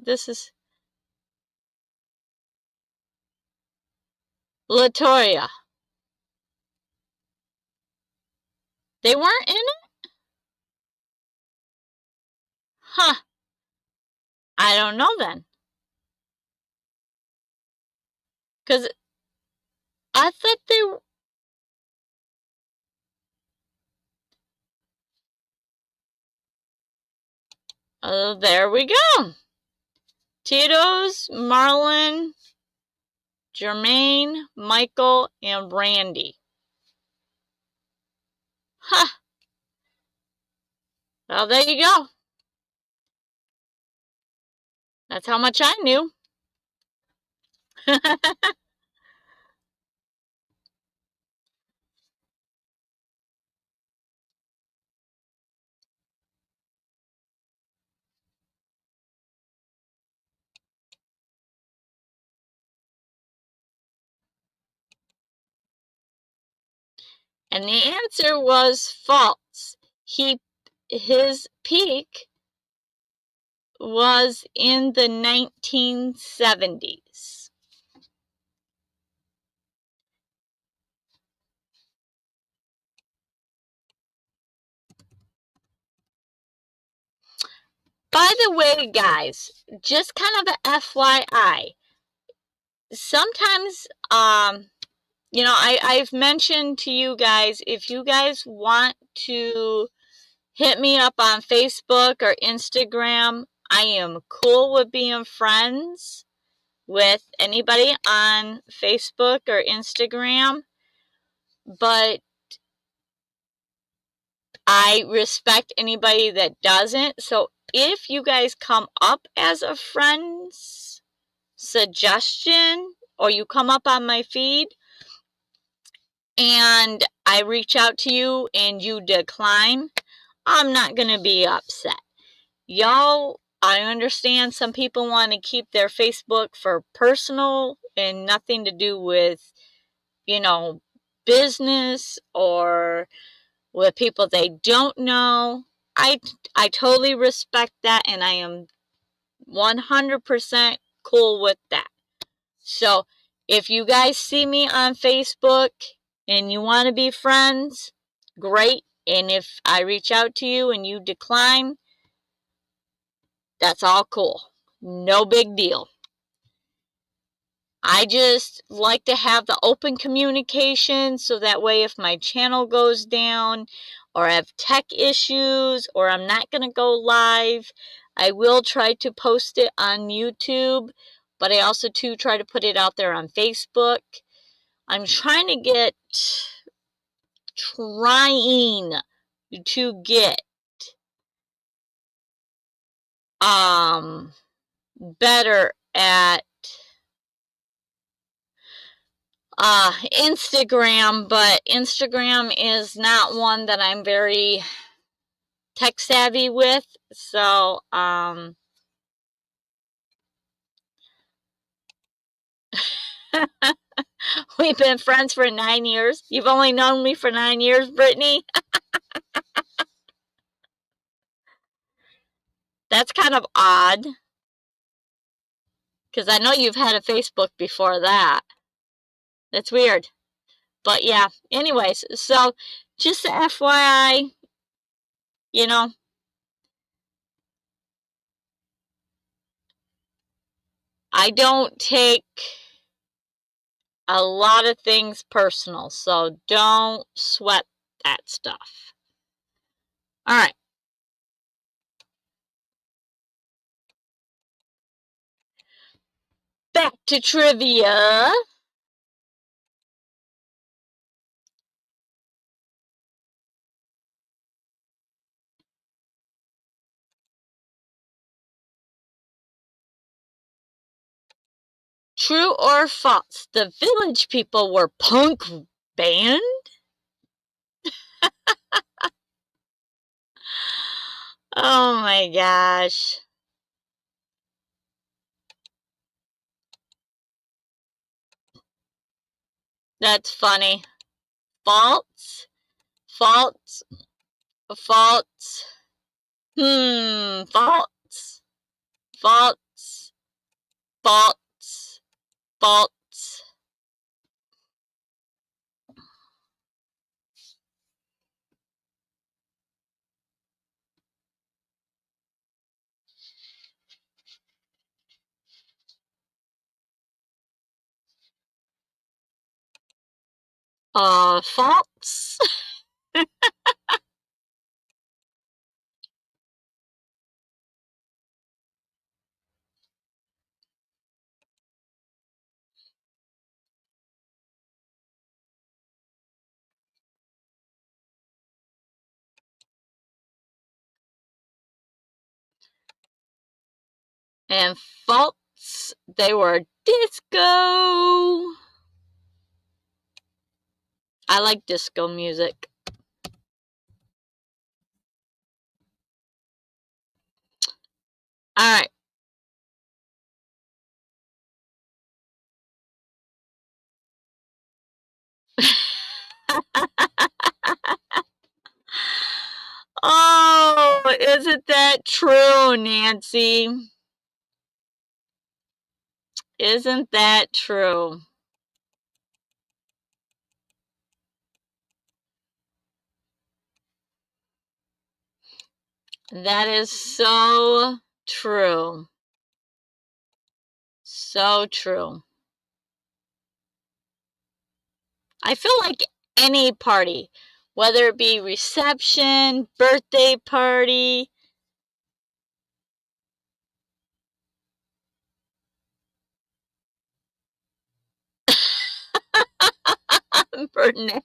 This is Latoya. They weren't in it? Huh. I don't know then. Because I thought they were. Oh, there we go. Tito's, Marlon, Jermaine, Michael, and Randy. Huh. Well, there you go. That's how much I knew. And the answer was false. His peak was in the 1970s. By the way, guys, just kind of a FYI. Sometimes, I've mentioned to you guys, if you guys want to hit me up on Facebook or Instagram, I am cool with being friends with anybody on Facebook or Instagram, but I respect anybody that doesn't. So if you guys come up as a friend's suggestion or you come up on my feed and I reach out to you and you decline, I'm not going to be upset. Y'all, I understand some people want to keep their Facebook for personal and nothing to do with, business or with people they don't know. I totally respect that and I am 100% cool with that. So if you guys see me on Facebook and you want to be friends, great. And if I reach out to you and you decline, that's all cool. No big deal. I just like to have the open communication so that way if my channel goes down or I have tech issues or I'm not going to go live, I will try to post it on YouTube, but I also too try to put it out there on Facebook. I'm trying to get better at Instagram, but Instagram is not one that I'm very tech savvy with, so we've been friends for 9 years. You've only known me for 9 years, Brittany? That's kind of odd, because I know you've had a Facebook before that. That's weird. But yeah, anyways, so just FYI, you know, I don't take a lot of things personal, so don't sweat that stuff. All right. Back to trivia. True or false? The Village People were punk band? Oh my gosh. That's funny. False? False? False? False? False? False? False? False? And false, they were disco. I like disco music. All right. Oh, isn't that true, Nancy? Isn't that true? That is so true. So true. I feel like any party, whether it be reception, birthday party, Burnett.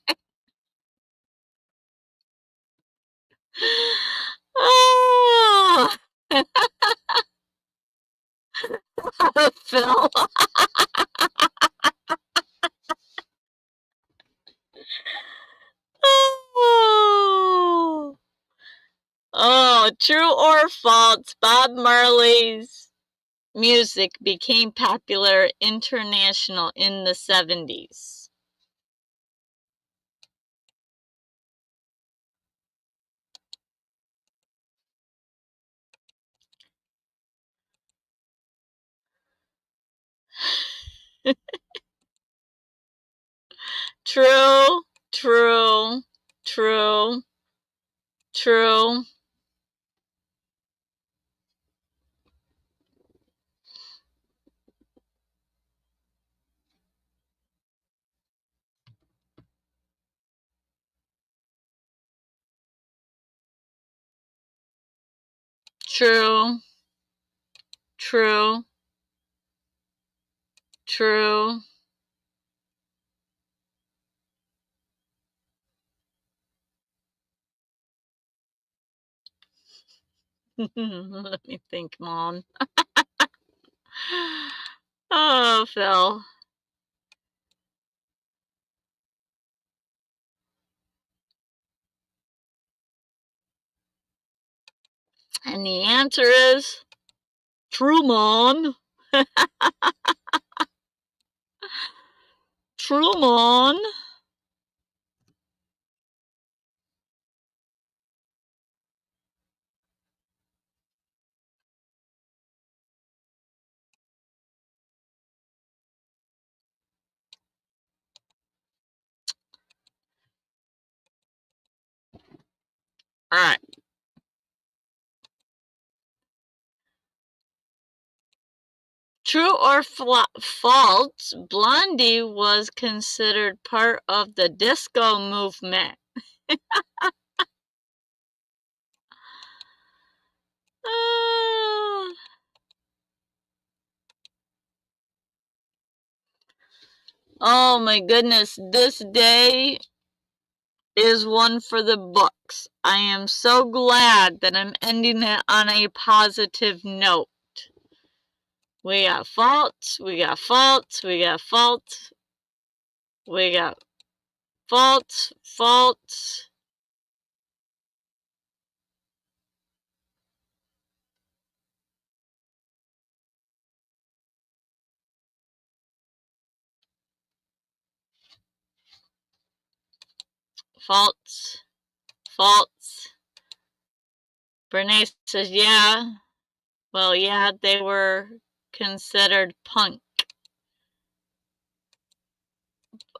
Oh, Phil. Oh. Oh, true or false? Bob Marley's music became popular international in the 70s. True, true, true, true. True, true. True. Let me think, Mom. Oh, Phil. And the answer is true, Mom. True, Mom. All right. True or false, Blondie was considered part of the disco movement. Ah. Oh my goodness, this day is one for the books. I am so glad that I'm ending it on a positive note. We got faults, we got faults, we got faults, we got faults, faults. Faults, faults. Bernays says, yeah. Well, yeah, they were considered punk.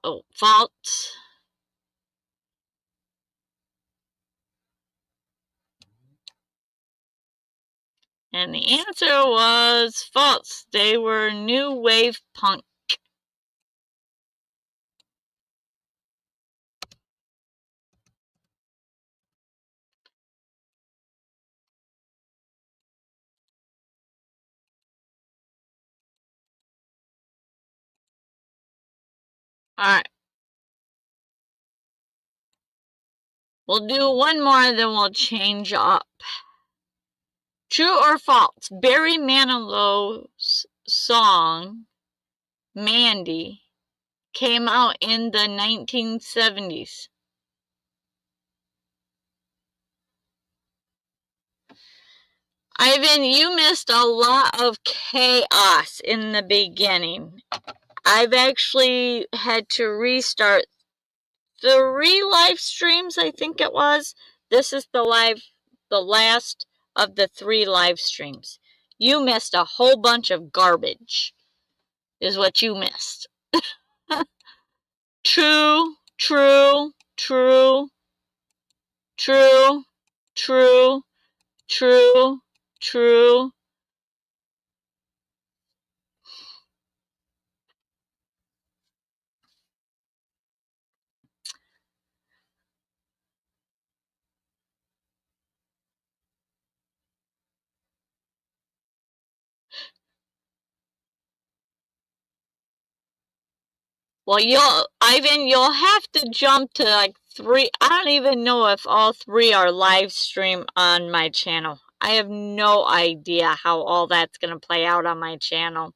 Oh, faults. And the answer was false. They were new wave punk. Alright. We'll do one more, then we'll change up. True or false? Barry Manilow's song, Mandy, came out in the 1970s. Ivan, you missed a lot of chaos in the beginning. I've actually had to restart 3 live streams, I think it was. This is the last of the 3 live streams. You missed a whole bunch of garbage, is what you missed. True, true, true, true, true, true, true. Well, you'll have to jump to like 3. I don't even know if all 3 are live stream on my channel. I have no idea how all that's going to play out on my channel.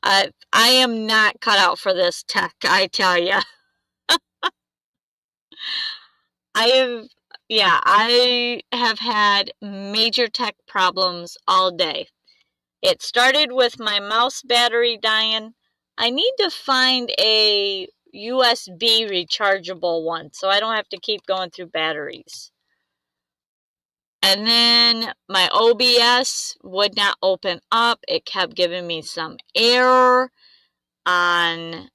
I am not cut out for this tech, I tell you. I have had major tech problems all day. It started with my mouse battery dying. I need to find a USB rechargeable one so I don't have to keep going through batteries. And then my OBS would not open up. It kept giving me some error on,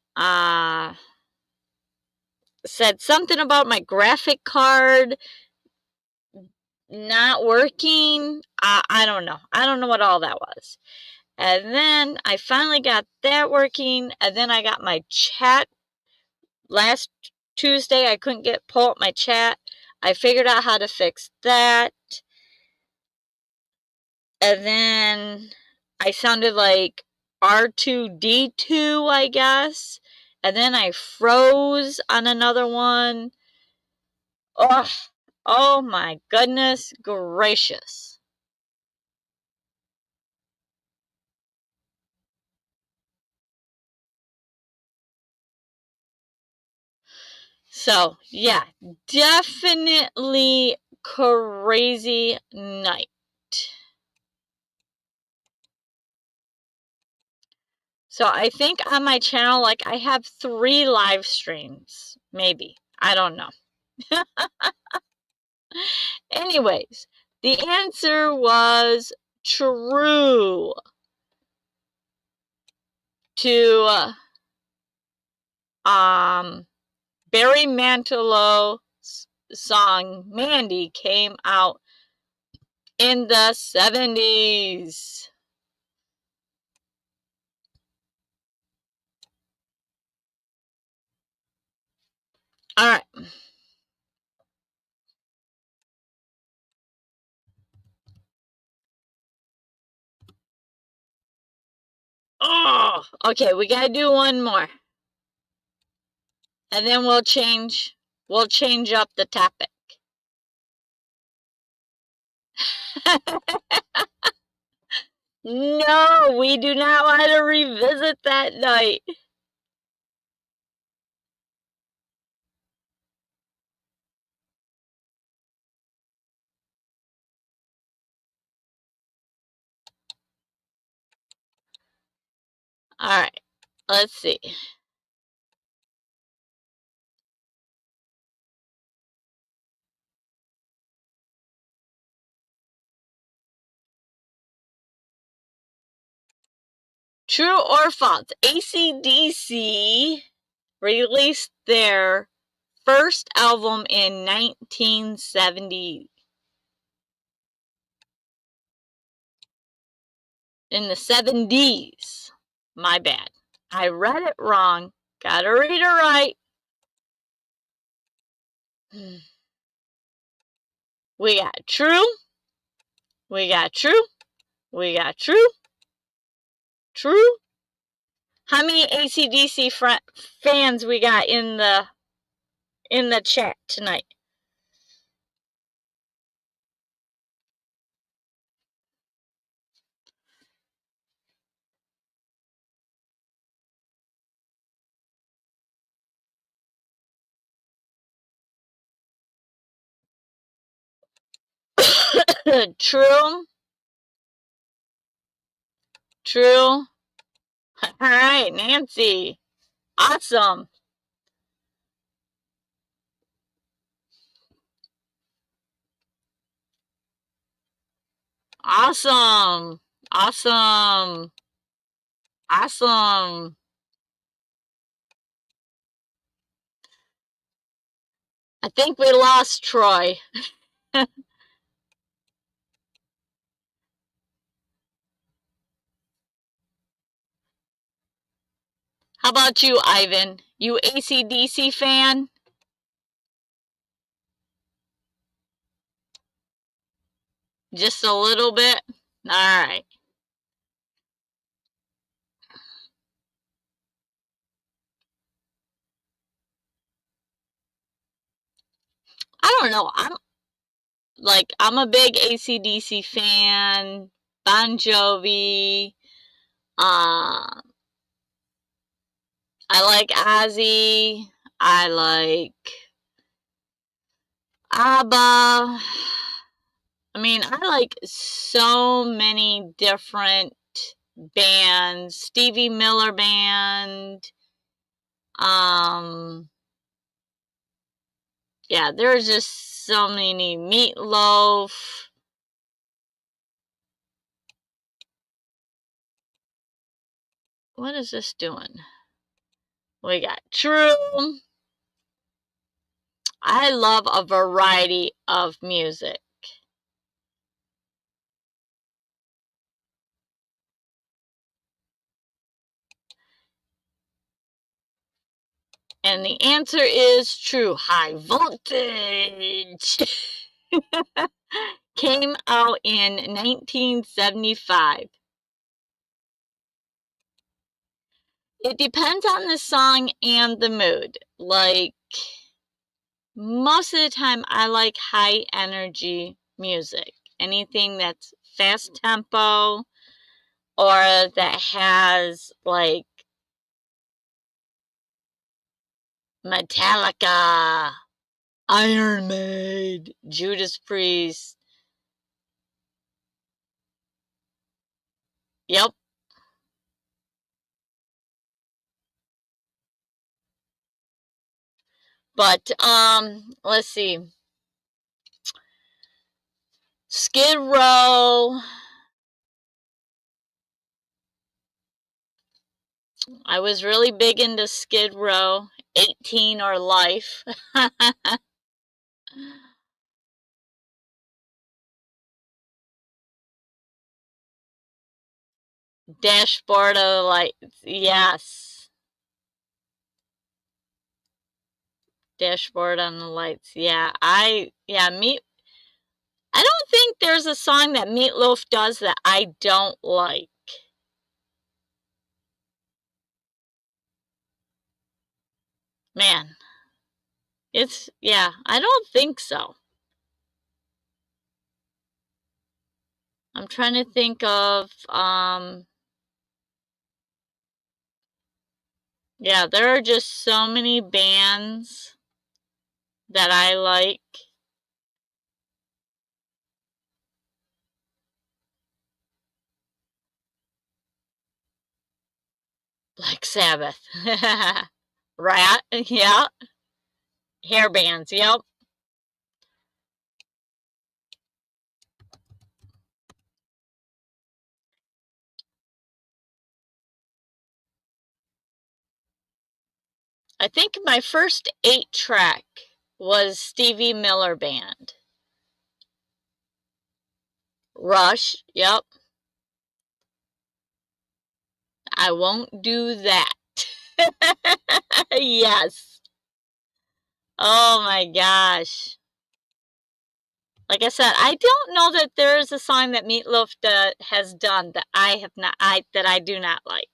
said something about my graphic card not working. I don't know. I don't know what all that was. And then I finally got that working. And then I got my chat. Last Tuesday, I couldn't pull up my chat. I figured out how to fix that. And then I sounded like R2D2, I guess. And then I froze on another one. Oh my goodness gracious. So, yeah, definitely crazy night. So I think on my channel, like, I have 3 live streams, maybe. I don't know. Anyways, the answer was true to Barry Manilow's song Mandy came out in the 70s. All right. Oh, okay, we gotta do one more. And then we'll change up the topic. No, we do not want to revisit that night. All right, let's see. True or false? AC/DC released their first album in 1970. In the 70s. My bad. I read it wrong. Gotta read it right. We got true. We got true. We got true. True. How many AC/DC fans we got in the chat tonight? True. True. All right, Nancy. Awesome. Awesome. Awesome. Awesome. I think we lost Troy. How about you, Ivan? You AC/DC fan? Just a little bit? All right. I don't know. I'm a big AC/DC fan. Bon Jovi. I like Ozzy. I like ABBA. I mean, I like so many different bands. Stevie Miller Band. Yeah, there's just so many. Meatloaf. What is this doing? We got True. I love a variety of music. And the answer is true. High Voltage came out in 1975. It depends on the song and the mood. Like, most of the time I like high energy music. Anything that's fast tempo or that has like Metallica, Iron Maiden, Judas Priest. Yep. But let's see. Skid Row. I was really big into Skid Row. 18 or Life. Dashboard of the Lights. Yes. Dashboard on the Lights. Yeah, I don't think there's a song that Meatloaf does that I don't like. Man, I don't think so. I'm trying to think of, yeah, there are just so many bands that I like. Black Sabbath. Rat, yeah. Hair bands, yep. I think my first 8-track was Stevie Miller Band. Rush, yep. I won't do that. Yes. Oh my gosh. Like I said, I don't know that there is a song that Meatloaf has done that I do not like.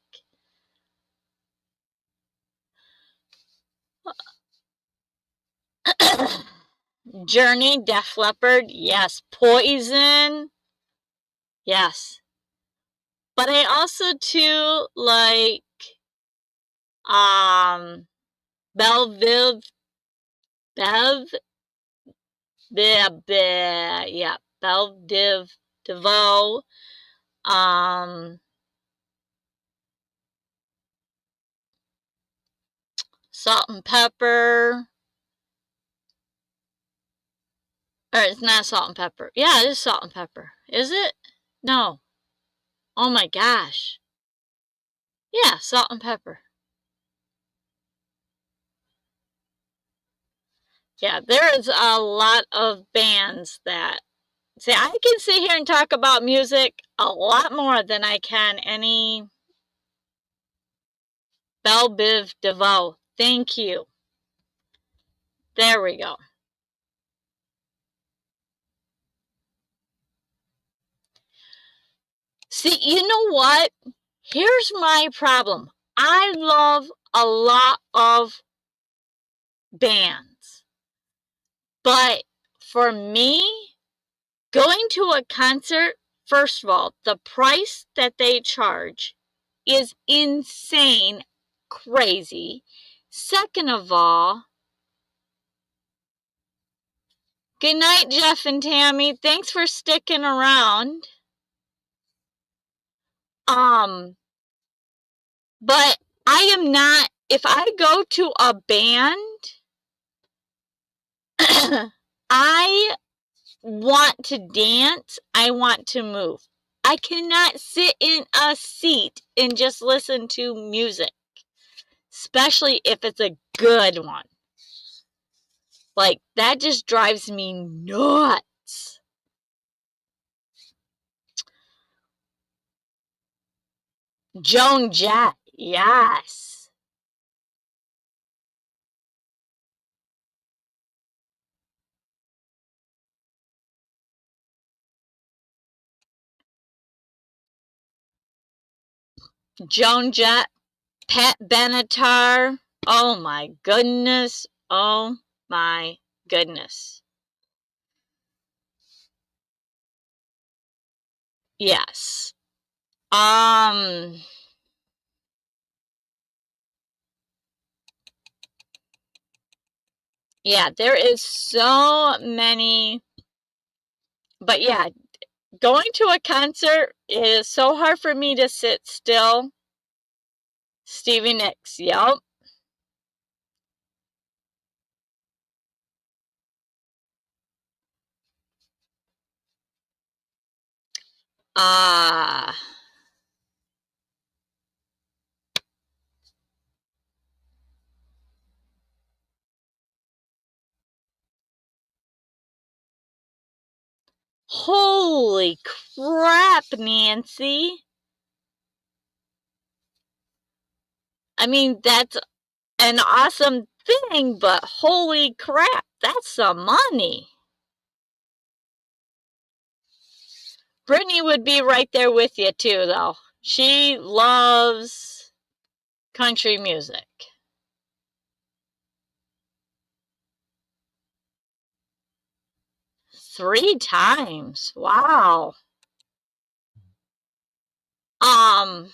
Journey, Def Leppard, yes. Poison, yes. But I also too like Belviv, Bev, yeah, Belviv DeVoe, Salt and Pepper. Or it's not Salt and Pepper. Yeah, it is Salt and Pepper. Is it? No. Oh my gosh. Yeah, Salt and Pepper. Yeah, there is a lot of bands that see. I can sit here and talk about music a lot more than I can any Belle Biv DeVoe. Thank you. There we go. See, you know what? Here's my problem. I love a lot of bands, but for me, going to a concert, first of all, the price that they charge is insane, crazy. Second of all, good night, Jeff and Tammy. Thanks for sticking around. But I am not, if I go to a band, I want to dance, I want to move. I cannot sit in a seat and just listen to music, especially if it's a good one. Like, that just drives me nuts. Joan Jett, yes. Joan Jett, Pat Benatar. Oh my goodness. Oh my goodness. Yes. Yeah, there is so many, but yeah, going to a concert is so hard for me to sit still. Stevie Nicks, yep. Ah. Holy crap, Nancy. I mean, that's an awesome thing, but holy crap, that's some money. Brittany would be right there with you too, though. She loves country music. 3 times. Wow. Um,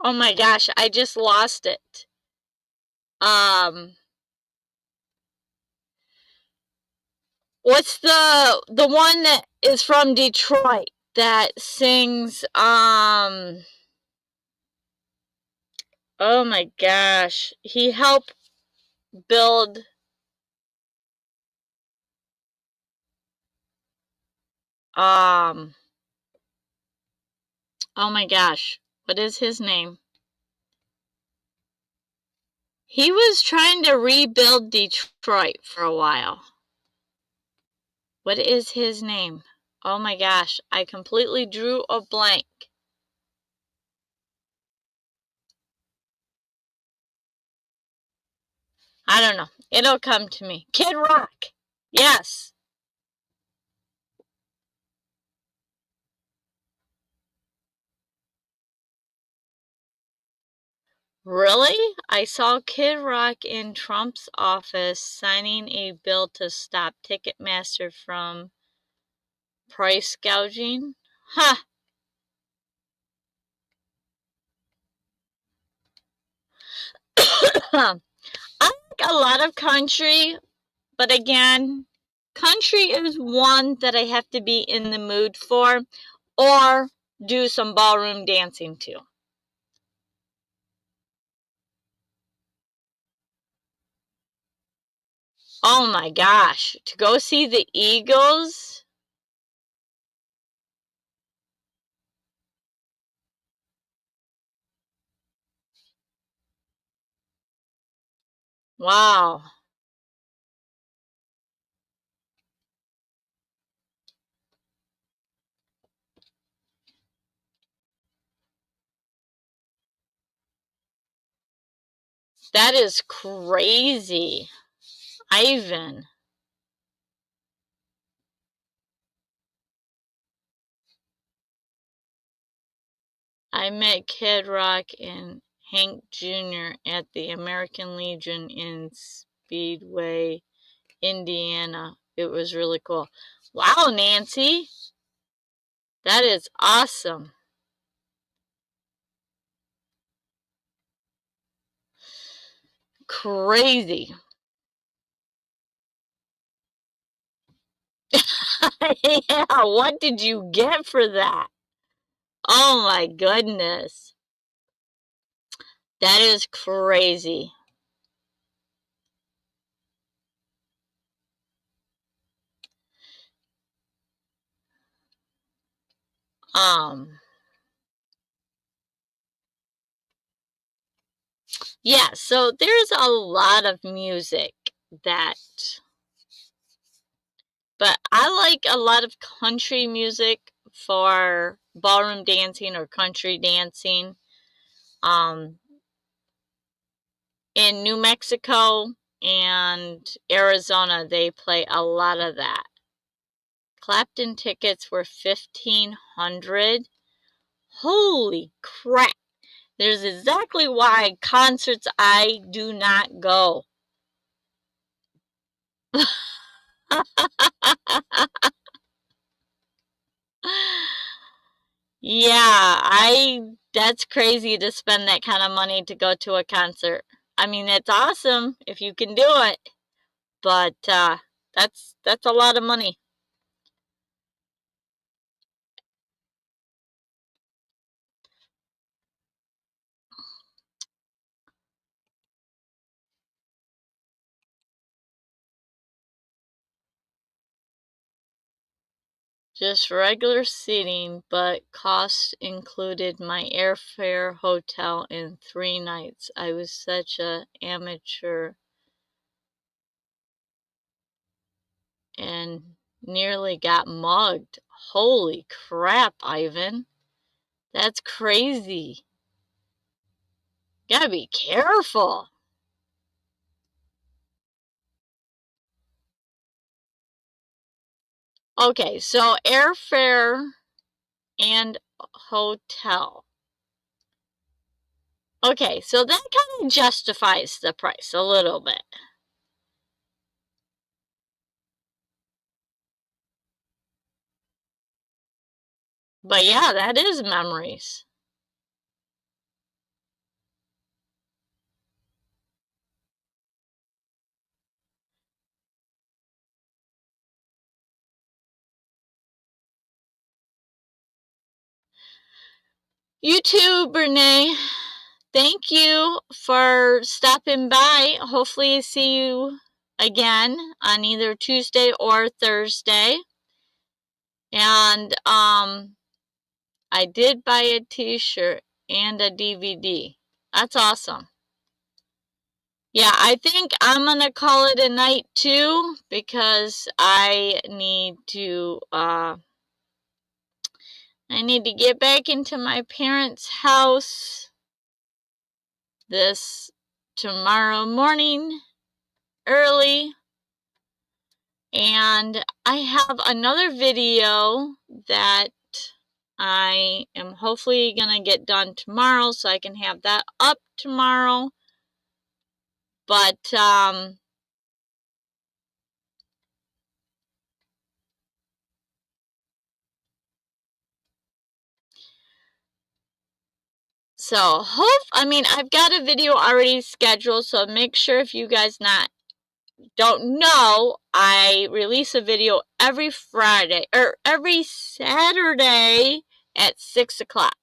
oh my gosh, I just lost it. Um, what's the one that is from Detroit that sings oh my gosh, he helped build um oh my gosh, what is his name? He was trying to rebuild Detroit for a while. What is his name? Oh my gosh, I completely drew a blank. I don't know. It'll come to me. Kid Rock. Yes. Really? I saw Kid Rock in Trump's office signing a bill to stop Ticketmaster from price gouging. Huh. I like a lot of country, but again, country is one that I have to be in the mood for or do some ballroom dancing to. Oh my gosh, to go see the Eagles? Wow. That is crazy. Ivan. I met Kid Rock and Hank Jr. at the American Legion in Speedway, Indiana. It was really cool. Wow, Nancy. That is awesome. Crazy. Yeah, what did you get for that? Oh my goodness. That is crazy. Um, yeah, so there's a lot of music that, but I like a lot of country music for ballroom dancing or country dancing. Um, in New Mexico and Arizona, they play a lot of that. Clapton tickets were $1,500. Holy crap. There's exactly why concerts I do not go. Yeah, that's crazy to spend that kind of money to go to a concert. I mean, it's awesome if you can do it, but that's a lot of money. Just regular seating, but cost included my airfare, hotel, and 3 nights. I was such a amateur and nearly got mugged. Holy crap, Ivan. That's crazy. Gotta be careful. Okay, so airfare and hotel. Okay, so that kind of justifies the price a little bit. But yeah, that is memories. You too, Brene. Thank you for stopping by. Hopefully see you again on either Tuesday or Thursday. And I did buy a t-shirt and a DVD. That's awesome. Yeah, I think I'm going to call it a night too because I need to get back into my parents' house this tomorrow morning early. And I have another video that I am hopefully going to get done tomorrow so I can have that up tomorrow. But, so, I've got a video already scheduled, so make sure if you guys don't know, I release a video every Friday, or every Saturday at 6 o'clock.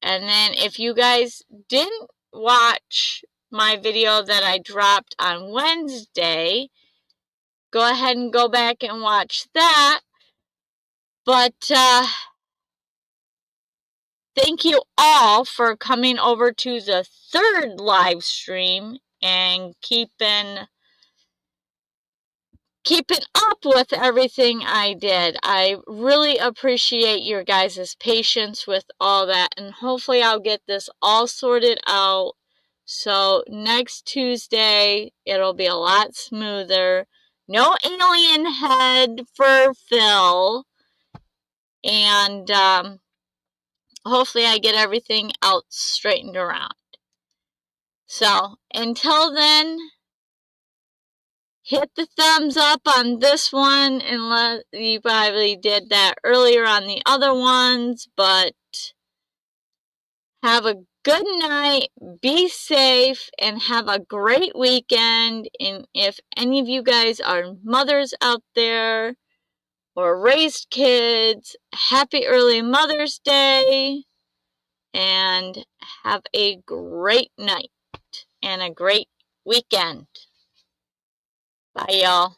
And then if you guys didn't watch my video that I dropped on Wednesday, go ahead and go back and watch that. But thank you all for coming over to the third live stream and keeping up with everything I did. I really appreciate your guys' patience with all that, and hopefully I'll get this all sorted out. So next Tuesday, it'll be a lot smoother. No alien head for Phil. And hopefully I get everything out straightened around. So until then, hit the thumbs up on this one, unless you probably did that earlier on the other ones, but have a good night, be safe, and have a great weekend. And if any of you guys are mothers out there or raised kids, happy early Mother's Day, and have a great night and a great weekend. Bye, y'all.